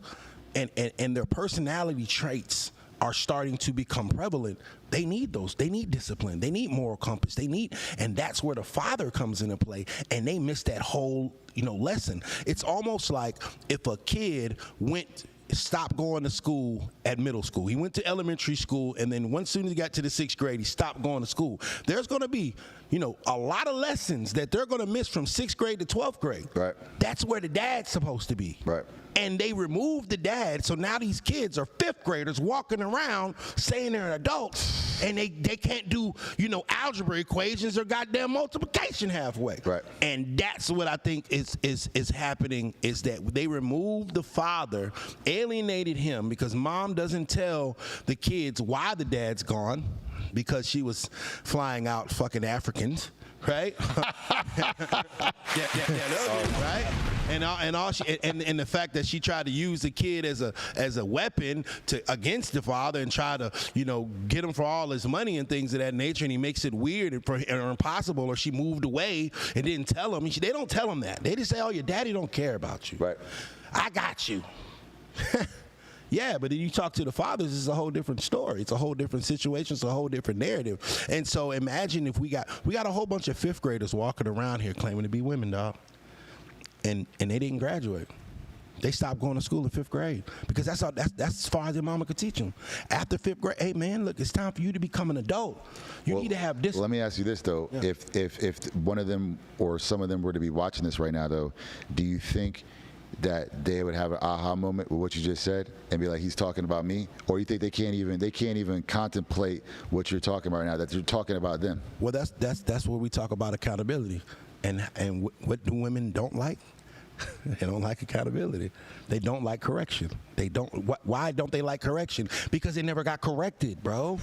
and their personality traits are starting to become prevalent, they need those. They need discipline. They need moral compass. And that's where the father comes into play, and they miss that whole, lesson. It's almost like if a kid stopped going to school at middle school. He went to elementary school, and then once soon as he got to the 6th grade, he stopped going to school. There's going to be, a lot of lessons that they're going to miss from 6th grade to 12th grade. Right. That's where the dad's supposed to be. Right. And they removed the dad, so now these kids are 5th graders walking around saying they're adults, and they can't do, algebra equations or goddamn multiplication halfway. Right. And that's what I think is happening, is that they removed the father, alienated him, because mom doesn't tell the kids why the dad's gone, because she was flying out fucking Africans. Right? Right? And the fact that she tried to use the kid as a weapon against the father and try to, get him for all his money and things of that nature, and he makes it weird or impossible, or she moved away and didn't tell him. They don't tell him that. They just say, oh, your daddy don't care about you. Right. I got you. Yeah, but then you talk to the fathers, it's a whole different story. It's a whole different situation. It's a whole different narrative. And so imagine if we got a whole bunch of 5th graders walking around here claiming to be women, dog, and they didn't graduate. They stopped going to school in 5th grade because that's as far as their mama could teach them. After 5th grade, hey man, look, it's time for you to become an adult. You need to have this. Let me ask you this though: if one of them or some of them were to be watching this right now, though, do you think that they would have an aha moment with what you just said and be like, he's talking about me? Or you think they can't even contemplate what you're talking about right now, that you're talking about them? Well, that's where we talk about accountability. And what do women don't like? They don't like accountability. They don't like correction. Why don't they like correction? Because they never got corrected, bro.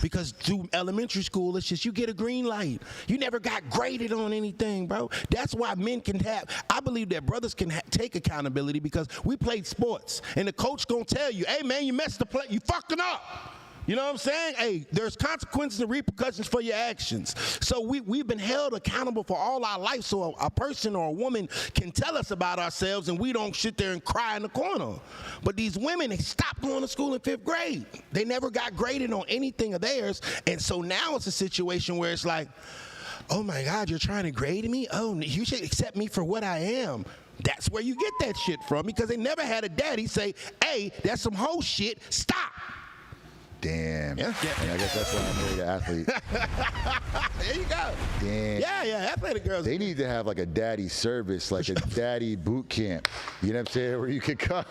Because through elementary school, it's just you get a green light. You never got graded on anything, bro. That's why men can I believe that brothers can take accountability, because we played sports, and the coach gonna tell you, hey man, you messed the play, you fucking up. You know what I'm saying? Hey, there's consequences and repercussions for your actions. So we've been held accountable for all our life, so a person or a woman can tell us about ourselves and we don't sit there and cry in the corner. But these women, they stopped going to school in 5th grade. They never got graded on anything of theirs. And so now it's a situation where it's like, oh my God, you're trying to grade me? Oh, you should accept me for what I am. That's where you get that shit from, because they never had a daddy say, hey, that's some hoe shit, stop. Damn. Yeah. And I guess that's why I married an athlete. There you go. Damn. Yeah, athletic girls. They need to have like a daddy service, like a daddy boot camp. You know what I'm saying? Where you could come,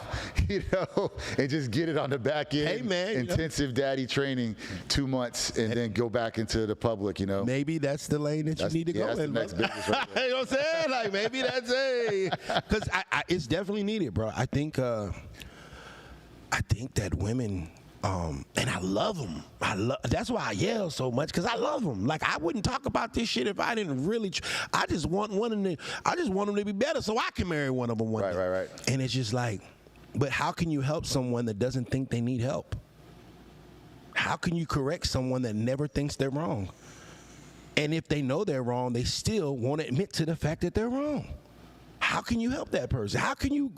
and just get it on the back end. Hey, man. Intensive daddy training, 2 months, and then go back into the public, Maybe that's the lane that you need to go that's in. the next business right there. You know what I'm saying? Like, maybe that's because it's definitely needed, bro. I think that women, and I love them. That's why I yell so much, because I love them. Like, I wouldn't talk about this shit if I didn't really. I just want them to be better, so I can marry one of them one day. Right. And it's just like, but how can you help someone that doesn't think they need help? How can you correct someone that never thinks they're wrong? And if they know they're wrong, they still won't admit to the fact that they're wrong. How can you help that person? How can you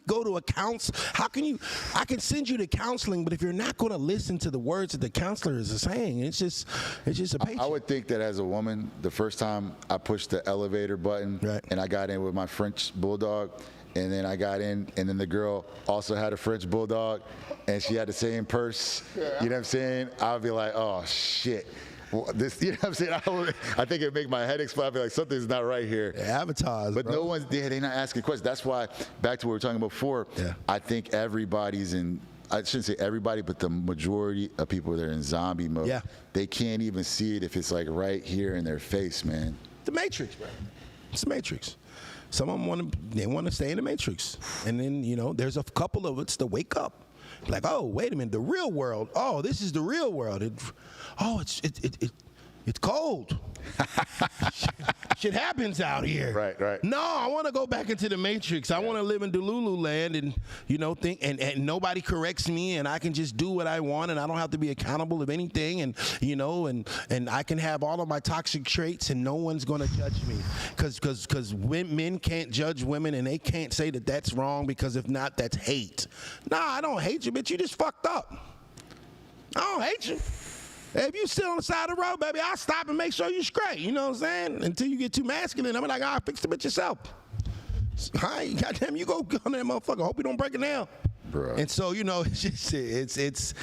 go to a counselor? I can send you to counseling, but if you're not going to listen to the words that the counselor is saying, it's just a paycheck. I would think that as a woman, the first time I pushed the elevator button, right, and I got in with my French bulldog, and then I got in, and then the girl also had a French bulldog, and she had the same purse. You know what I'm saying? I'd be like, oh shit. Well, you know what I'm saying? I think it'd make my head explode. I'd be like, something's not right here. Avatars, but bro. no one's there. They're not asking questions. That's why, back to what we were talking about before, I think everybody's in, I shouldn't say everybody, but the majority of people that are in zombie mode, they can't even see it if it's like right here in their face, man. The Matrix, bro. It's the Matrix. Some of them want to stay in the Matrix. And then, there's a couple of us to wake up. Like, oh, wait a minute, the real world. Oh, this is the real world. It's cold. Shit happens out here. Right. No, I want to go back into the Matrix. I want to live in Delulu land and think and nobody corrects me and I can just do what I want and I don't have to be accountable of anything and I can have all of my toxic traits and no one's going to judge me because men can't judge women and they can't say that that's wrong because if not, that's hate. Nah, I don't hate you, bitch. You just fucked up. I don't hate you. If you sit on the side of the road, baby, I'll stop and make sure you're straight. You know what I'm saying? Until you get too masculine, I'm like, fix the bitch yourself. All right, goddamn, you go on that motherfucker. Hope you don't break it down. Bro. And so, it's just, it's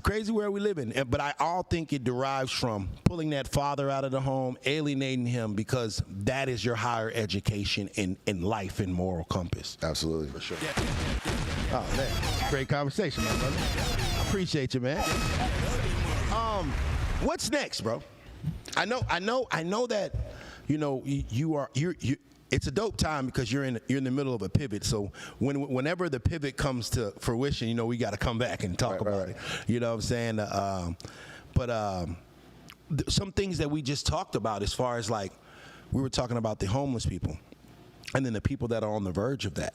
crazy where we live in. But I all think it derives from pulling that father out of the home, alienating him, because that is your higher education in life and moral compass. Absolutely. For sure. Oh, man. Great conversation, my brother. I appreciate you, man. What's next, bro? I know that, you're it's a dope time because you're in the middle of a pivot. So whenever the pivot comes to fruition, we got to come back and talk about it. You know what I'm saying? But some things that we just talked about, as far as like we were talking about the homeless people, and then the people that are on the verge of that.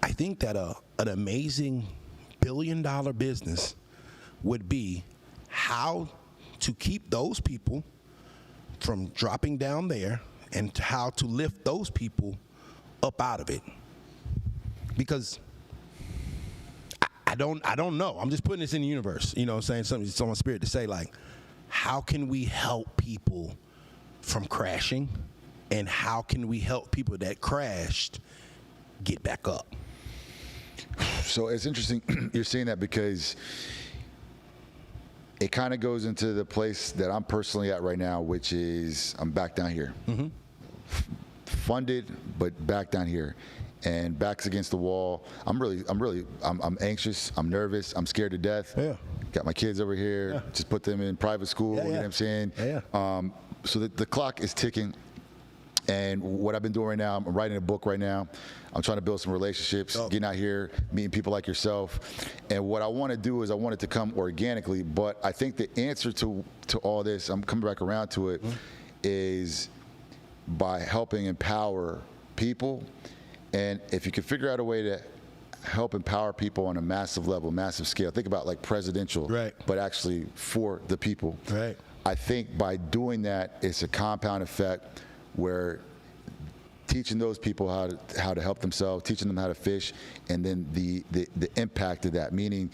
I think that an amazing billion-dollar business would be how to keep those people from dropping down there and how to lift those people up out of it. Because I don't know. I'm just putting this in the universe. You know what I'm saying? Something it's on my spirit to say, like, how can we help people from crashing? And how can we help people that crashed get back up? So it's interesting you're saying that because it kind of goes into the place that I'm personally at right now, which is I'm back down here. Mm-hmm. Funded, but back down here. And backs against the wall. I'm anxious, I'm nervous, I'm scared to death. Yeah. Got my kids over here, just put them in private school, you know what I'm saying? Yeah. So the clock is ticking. And what I've been doing right now, I'm writing a book right now. I'm trying to build some relationships, getting out here, meeting people like yourself. And what I want to do is I want it to come organically. But I think the answer to all this, I'm coming back around to it, is by helping empower people. And if you can figure out a way to help empower people on a massive level, massive scale. Think about like presidential, Right. but actually for the people. Right. I think by doing that, it's a compound effect where teaching those people how to help themselves, teaching them how to fish, and then the impact of that. Meaning,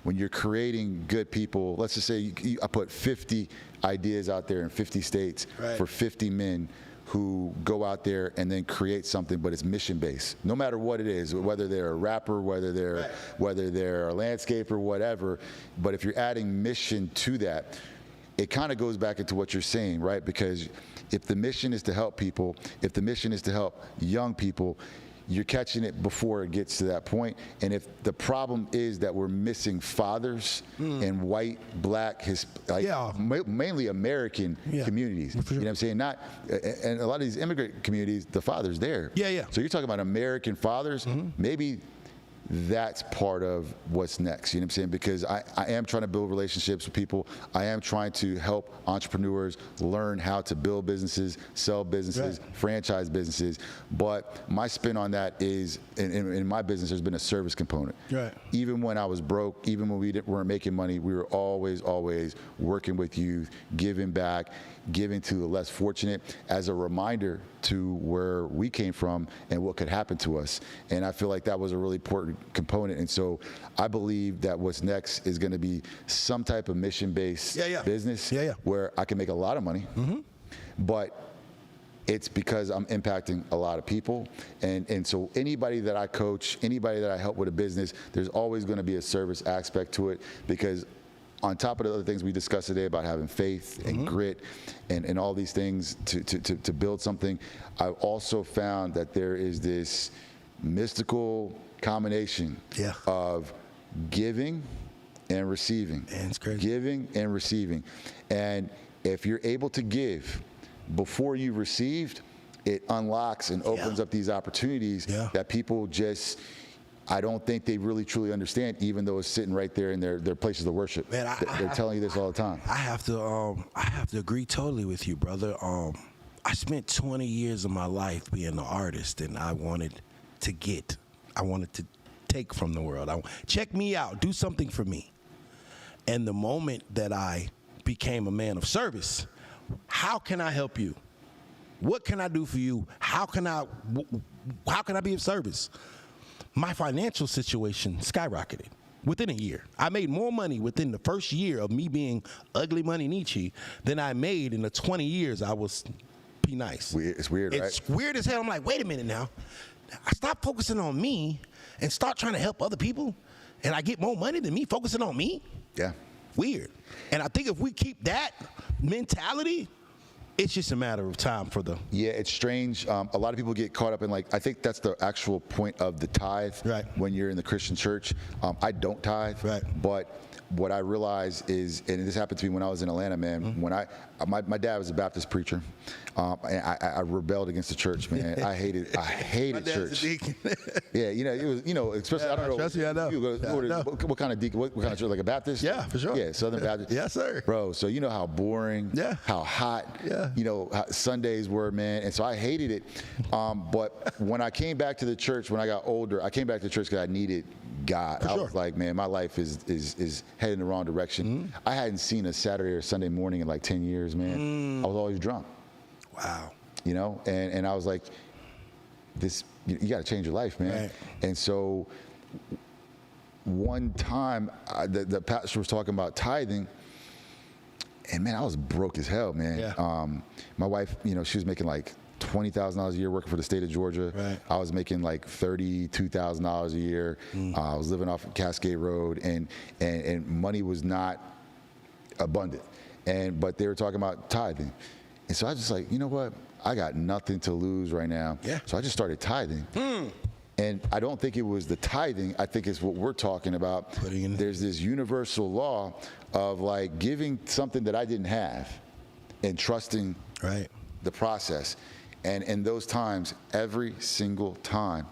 when you're creating good people, let's just say I put 50 ideas out there in 50 states Right. for 50 men who go out there and then create something, but it's mission based. No matter what it is, whether they're a rapper, whether they're a landscaper, whatever. But if you're adding mission to that, it kind of goes back into what you're saying, right? Because if the mission is to help people, if the mission is to help young people, you're catching it before it gets to that point. And if the problem is that we're missing fathers in white, black, mainly American communities, you know what I'm saying? Not, and a lot of these immigrant communities, the father's there. So you're talking about American fathers, maybe that's part of what's next, you know what I'm saying? Because I am trying to build relationships with people. I am trying to help entrepreneurs learn how to build businesses, sell businesses, franchise businesses. But my spin on that is, in my business, there's been a service component. Even when I was broke, even when we weren't making money, we were always working with youth, giving back, giving to the less fortunate as a reminder to where we came from and what could happen to us. And I feel like that was a really important component. And so I believe that what's next is going to be some type of mission-based business where I can make a lot of money, but it's because I'm impacting a lot of people. And so anybody that I coach, anybody that I help with a business, there's always going to be a service aspect to it, because on top of the other things we discussed today about having faith and grit and all these things to build something, I've also found that there is this mystical combination of giving and receiving. Man, it's crazy. Giving and receiving. And if you're able to give before you received, it unlocks and opens up these opportunities that people just, I don't think they really truly understand, even though it's sitting right there in their places of worship. Man, they're telling you this all the time. I have to agree totally with you, brother. I spent 20 years of my life being an artist, and I wanted to take from the world. Check me out, do something for me. And the moment that I became a man of service, how can I help you? What can I do for you? How can I be of service? My financial situation skyrocketed within a year. I made more money within the first year of me being Ugly Money Nietzsche than I made in the 20 years I was P Nice. It's weird, right? It's weird as hell. I'm like, wait a minute now. I stop focusing on me and start trying to help other people, and I get more money than me focusing on me? Yeah. Weird. And I think if we keep that mentality, it's just a matter of time for the... Yeah, it's strange. A lot of people get caught up in, like, I think that's the actual point of the tithe when you're in the Christian church. I don't tithe, but what I realize is, and this happened to me when I was in Atlanta, man, when my dad was a Baptist preacher, and I rebelled against the church, man. I hated church. Yeah, it was, especially, I don't know. Trust me, I know. What kind of deacon, what kind of church, like a Baptist? Yeah, for sure. Yeah, Southern Baptist. Yes, sir. Bro, so you know how boring, how hot, how Sundays were, man, and so I hated it. But when I came back to the church, when I got older, I came back to church because I needed God. I was like, man, my life is heading the wrong direction. I hadn't seen a Saturday or Sunday morning in like 10 years, man. I was always drunk. Wow. And I was like, you got to change your life, man. Right. And so one time, the pastor was talking about tithing, and man, I was broke as hell, man. My wife, she was making like $20,000 a year working for the state of Georgia. I was making like $32,000 a year. I was living off of Cascade Road, and money was not abundant. But they were talking about tithing. And so I was just like, you know what? I got nothing to lose right now. So I just started tithing. And I don't think it was the tithing. I think it's what we're talking about. There's this universal law of like giving something that I didn't have and trusting the process. And in those times, every single time,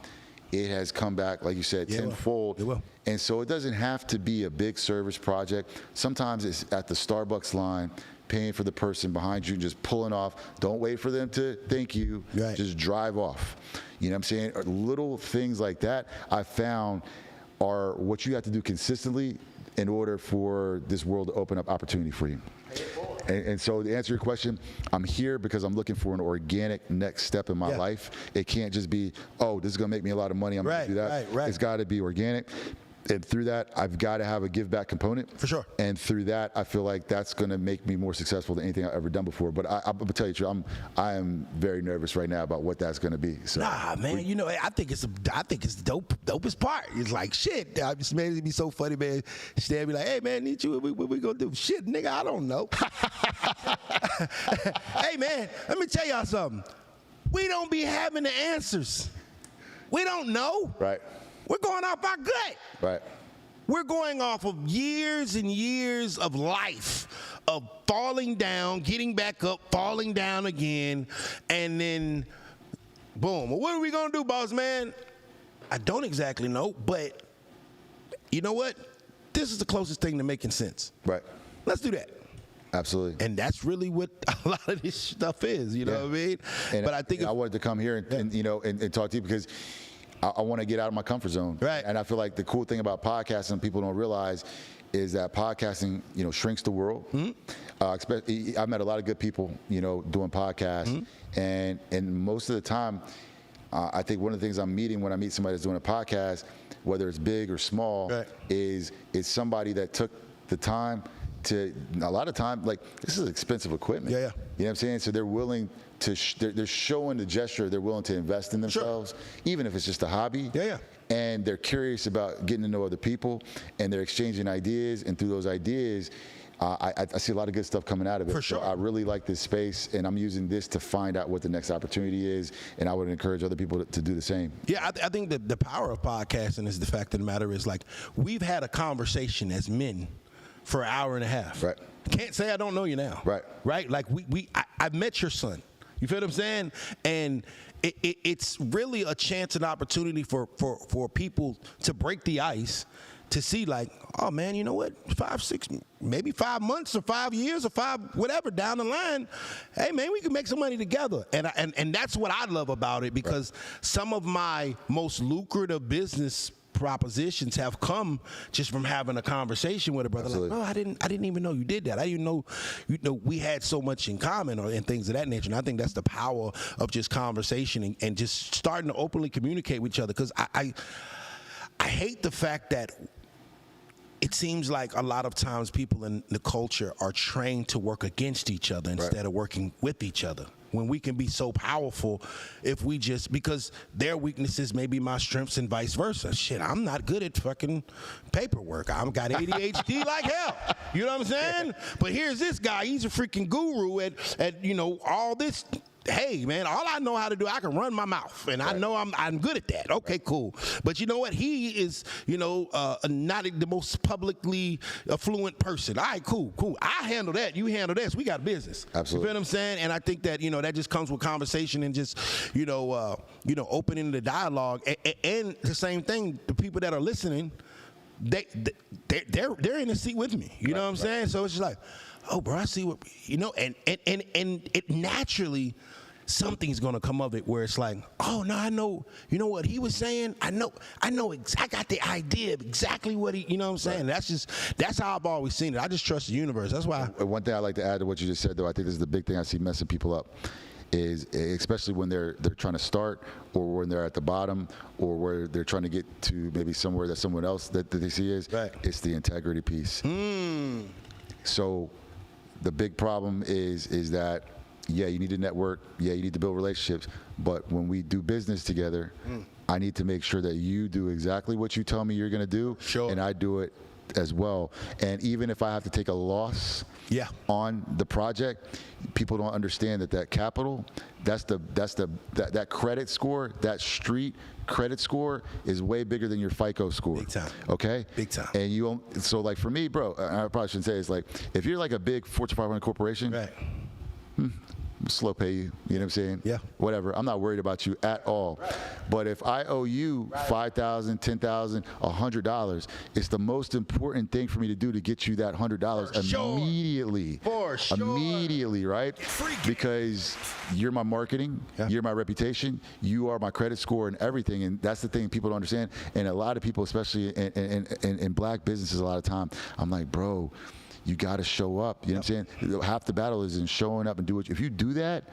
it has come back, like you said, tenfold. It will. And so it doesn't have to be a big service project. Sometimes it's at the Starbucks line, paying for the person behind you and just pulling off. Don't wait for them to thank you. Right. Just drive off. You know what I'm saying? Little things like that I found are what you have to do consistently in order for this world to open up opportunity for you. And so to answer your question, I'm here because I'm looking for an organic next step in my life. It can't just be, oh, this is going to make me a lot of money, I'm going to do that. Right. It's got to be organic. And through that, I've got to have a give back component. For sure. And through that, I feel like that's going to make me more successful than anything I've ever done before. But I'm going to tell you the truth, I am very nervous right now about what that's going to be. So nah, man, you know, I think it's dopest part. It's like, shit, man, it'd be so funny, man. Stan be like, hey, man, need you, what we going to do? Shit, nigga, I don't know. Hey, man, let me tell y'all something. We don't be having the answers. We don't know. Right. We're going off our gut. Right. We're going off of years and years of life, of falling down, getting back up, falling down again, and then, boom. Well, what are we going to do, boss man? I don't exactly know, but you know what? This is the closest thing to making sense. Right. Let's do that. Absolutely. And that's really what a lot of this stuff is, you know what I mean? And but I think I wanted to come here and you know, and talk to you because I want to get out of my comfort zone. Right. And I feel like the cool thing about podcasting people don't realize is that podcasting, you know, shrinks the world. Mm-hmm. I've met a lot of good people, you know, doing podcasts. Mm-hmm. And most of the time, I think one of the things I'm meeting when I meet somebody that's doing a podcast, whether it's big or small, is somebody that took the time to, a lot of time, like, this is expensive equipment. Yeah. You know what I'm saying? So they're willing to, they're showing the gesture, they're willing to invest in themselves, even if it's just a hobby. Yeah. And they're curious about getting to know other people, and they're exchanging ideas, and through those ideas, I see a lot of good stuff coming out of it. For sure. So I really like this space, and I'm using this to find out what the next opportunity is, and I would encourage other people to do the same. Yeah, I think that the power of podcasting is the fact of the matter is, like, we've had a conversation as men for an hour and a half. Right. Can't say I don't know you now. Right. Like I met your son. You feel what I'm saying? And it's really a chance and opportunity for people to break the ice, to see like, oh man, you know what? 5, 6, maybe 5 months or 5 years or 5 whatever down the line, hey man, we can make some money together. And that's what I love about it, because some of my most lucrative business propositions have come just from having a conversation with a brother. Absolutely. Like, oh, I didn't even know you did that. I didn't know, we had so much in common and things of that nature. And I think that's the power of just conversation and just starting to openly communicate with each other. Because I hate the fact that it seems like a lot of times people in the culture are trained to work against each other instead of working with each other. When we can be so powerful if we just, because their weaknesses may be my strengths and vice versa. Shit, I'm not good at fucking paperwork. I've got ADHD like hell. You know what I'm saying? But here's this guy, he's a freaking guru at you know, all this. Hey man, all I know how to do, I can run my mouth, and I know I'm good at that. Okay, cool. But you know what? He is, you know, not the most publicly affluent person. All right, cool. I handle that. You handle this. We got business. Absolutely. You feel what I'm saying? And I think that, you know, that just comes with conversation and just, you know, opening the dialogue. And the same thing, the people that are listening, they're in the seat with me. You know what I'm saying? So it's just like, oh, bro, I see what, you know, and it naturally, something's gonna come of it where it's like, oh no, I know, you know what he was saying. I got the idea of exactly what he, you know what I'm saying. That's how I've always seen it. I just trust the universe. That's why. One thing I'd like to add to what you just said, though, I think this is the big thing I see messing people up, is especially when they're trying to start, or when they're at the bottom, or where they're trying to get to maybe somewhere that someone else that they see is. It's the integrity piece. So the big problem is that, yeah, you need to network, yeah, you need to build relationships, but when we do business together, I need to make sure that you do exactly what you tell me you're going to do, and I do it as well. And even if I have to take a loss on the project, people don't understand that capital, that credit score, that street credit score is way bigger than your FICO score. Big time. Okay? Big time. And you don't, so like for me, bro, I probably shouldn't say, it's like, if you're like a big Fortune 500 corporation, slow pay you. You know what I'm saying? Yeah. Whatever. I'm not worried about you at all. But if I owe you $5,000, $10,000, $100, it's the most important thing for me to do to get you that $100 immediately. For sure. Immediately, right? Because you're my marketing, you're my reputation, you are my credit score and everything. And that's the thing people don't understand. And a lot of people, especially in black businesses, a lot of time, I'm like, bro, you got to show up. You know what I'm saying? Half the battle is in showing up and do it. If you do that,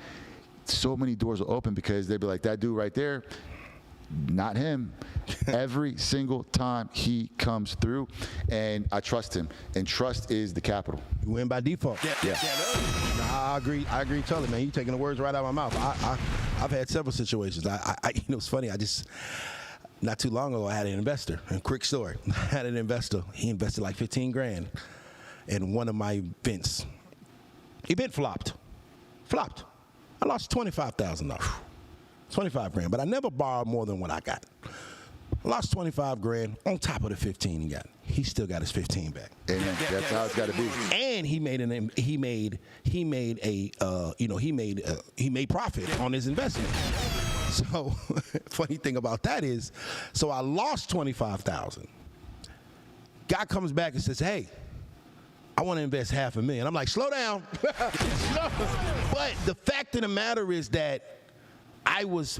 so many doors will open because they'll be like, that dude right there, not him. Every single time he comes through, and I trust him. And trust is the capital. You win by default. Yeah. Nah, I agree totally, man. You taking the words right out of my mouth. I've had several situations. It's funny. Not too long ago, I had an investor. A quick story. I had an investor. He invested like 15 grand in one of my events. Event flopped. I lost $25,000. 25 grand, but I never borrowed more than what I got. I lost 25 grand on top of the 15 he got. He still got his 15 back. Amen. That's how it's got to be. And he made profit on his investment. So, funny thing about that is, so I lost $25,000. Guy comes back and says, "Hey, I want to invest $500,000. I'm like, slow down. But the fact of the matter is that I was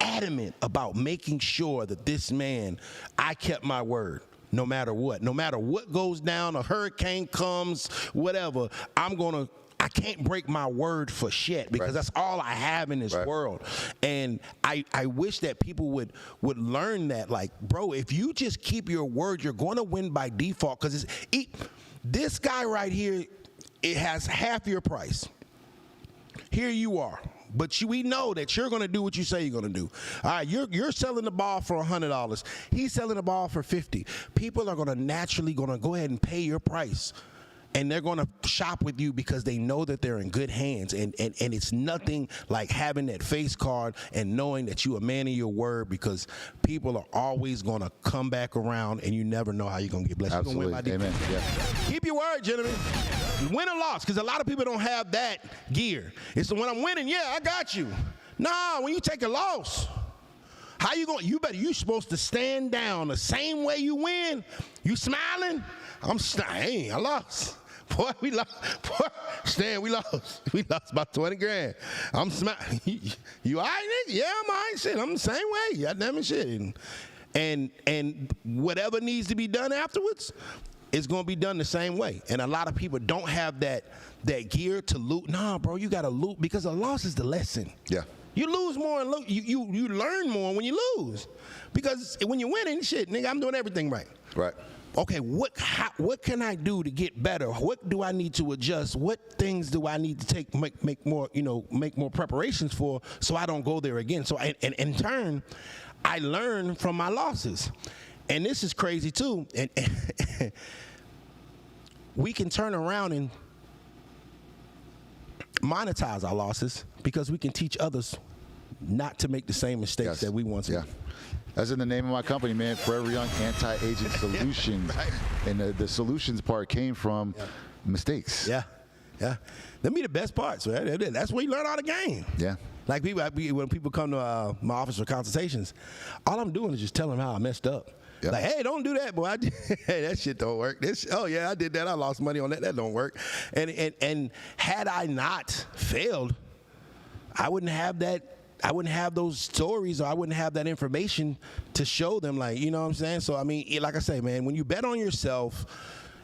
adamant about making sure that this man, I kept my word. No matter what goes down, a hurricane comes, whatever, I can't break my word for shit because that's all I have in this world. And I wish that people would learn that, like, bro, if you just keep your word, you're going to win by default. Because this guy right here, it has half your price. Here you are. But we know that you're going to do what you say you're going to do. All right, you're selling the ball for $100. He's selling the ball for $50. People are going to naturally go ahead and pay your price. And they're going to shop with you because they know that they're in good hands. And it's nothing like having that face card and knowing that you're a man of your word, because people are always going to come back around and you never know how you're going to get blessed. Absolutely. Amen. Yeah. Keep your word, gentlemen. Win or loss, because a lot of people don't have that gear. It's when I'm winning, I got you. Nah, when you take a loss, how you going? You're supposed to stand down the same way you win. You smiling? I lost. Boy, we lost. Boy, Stan, we lost. We lost about 20 grand. I'm smiling. You all right, nigga? Yeah, I'm all right. Shit, I'm the same way. Goddamn it, shit. And whatever needs to be done afterwards, it's going to be done the same way. And a lot of people don't have that gear to loot. Nah, bro, you got to loot, because a loss is the lesson. Yeah. You lose more and you learn more when you lose. Because when you're winning, shit, nigga, I'm doing everything right. Right. Okay, what can I do to get better? What do I need to adjust? What things do I need to make more preparations for, so I don't go there again? So and in turn, I learn from my losses. And this is crazy too. And we can turn around and monetize our losses because we can teach others not to make the same mistakes that we once made. That's in the name of my company, man. Forever Young Anti-Aging Solutions. And the solutions part came from mistakes. Yeah. Them be the best parts, right? That's where you learn all the game. Yeah. Like when people come to my office for consultations, all I'm doing is just telling them how I messed up. Yep. Like, hey, don't do that, boy. Hey, that shit don't work. I did that. I lost money on that. That don't work. And had I not failed, I wouldn't have that. I wouldn't have those stories, or I wouldn't have that information to show them, like, you know what I'm saying? So, I mean, like I say, man, when you bet on yourself,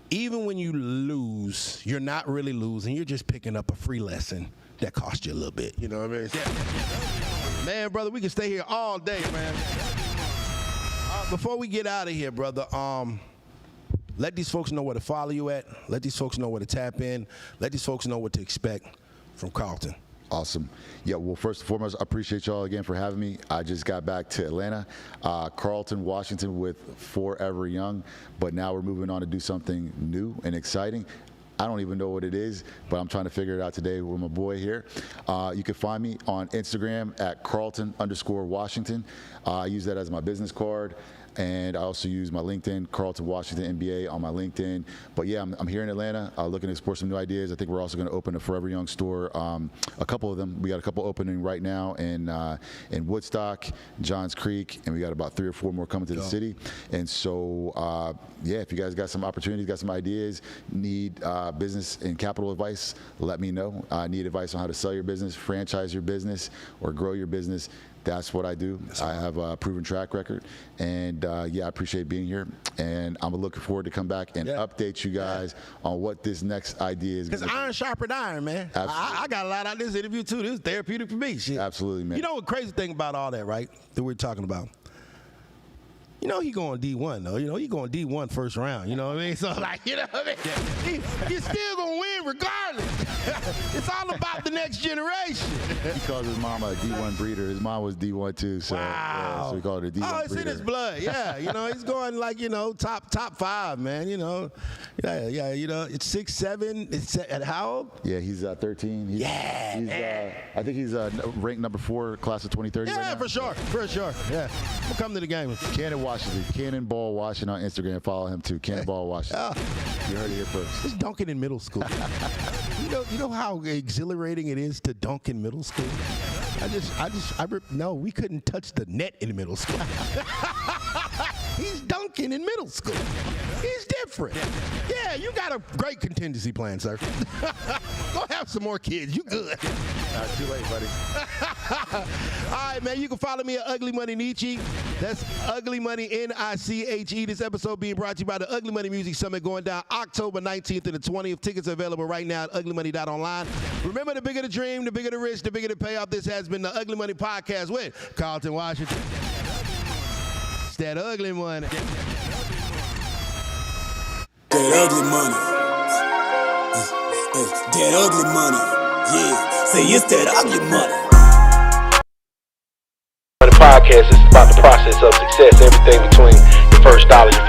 even when you lose, you're not really losing. You're just picking up a free lesson that cost you a little bit. You know what I mean? Yeah. Man, brother, we can stay here all day, man. Before we get out of here, brother, let these folks know where to follow you at. Let these folks know where to tap in. Let these folks know what to expect from Carlton. Awesome. Yeah, well, first and foremost, I appreciate y'all again for having me. I just got back to Atlanta, Carlton, Washington with Forever Young, but now we're moving on to do something new and exciting. I don't even know what it is, but I'm trying to figure it out today with my boy here. You can find me on Instagram at Carlton_Washington. I use that as my business card. And I also use my LinkedIn, Carlton Washington MBA on my LinkedIn. But yeah, I'm here in Atlanta looking to explore some new ideas. I think we're also going to open a Forever Young store. A couple of them. We got a couple opening right now in Woodstock, Johns Creek, and we got about 3 or 4 more coming to the city. And so, yeah, if you guys got some opportunities, got some ideas, need business and capital advice, let me know. Need advice on how to sell your business, franchise your business, or grow your business. That's what I do. I have a proven track record, and yeah, I appreciate being here. And I'm looking forward to come back and update you guys on what this next idea is. Because iron sharpened iron, man. I got a lot out of this interview too. This is therapeutic for me. Shit. Absolutely, man. You know what crazy thing about all that, right? That we're talking about. You know he going D1 though. You know he going D1 first round. You know what I mean? So like, you know what I mean? He's still gonna win regardless. It's all about the next generation. He calls his mama a D1 breeder. His mom was D1 too. So, yeah, so we call it a D1 breeder. Oh, it's in his blood. Yeah, you know he's going like top 5, man. You know, yeah. You know it's 6, 7. It's at how old? Yeah, he's 13. He's, I think he's ranked number 4, class of 2030. Yeah, right now. for sure. Yeah, we'll come to the game. Cannon Washington, Cannonball Washington on Instagram. Follow him too, Cannonball Washington. You heard it here first. It's dunking in middle school. You know how exhilarating it is to dunk in middle school. No, we couldn't touch the net in middle school. He's dunking in middle school. He's different. Yeah, you got a great contingency plan, sir. Go have some more kids. You good. Not too late, buddy. All right, man. You can follow me at Ugly Money Nietzsche. That's Ugly Money Niche. This episode being brought to you by the Ugly Money Music Summit going down October 19th and the 20th. Tickets are available right now at uglymoney.online. Remember, the bigger the dream, the bigger the risk, the bigger the payoff. This has been the Ugly Money Podcast with Carlton Washington. It's that ugly money. That ugly money. That ugly money. Yeah. Say it's that ugly money. The podcast is about the process of success. Everything between your first dollar, your first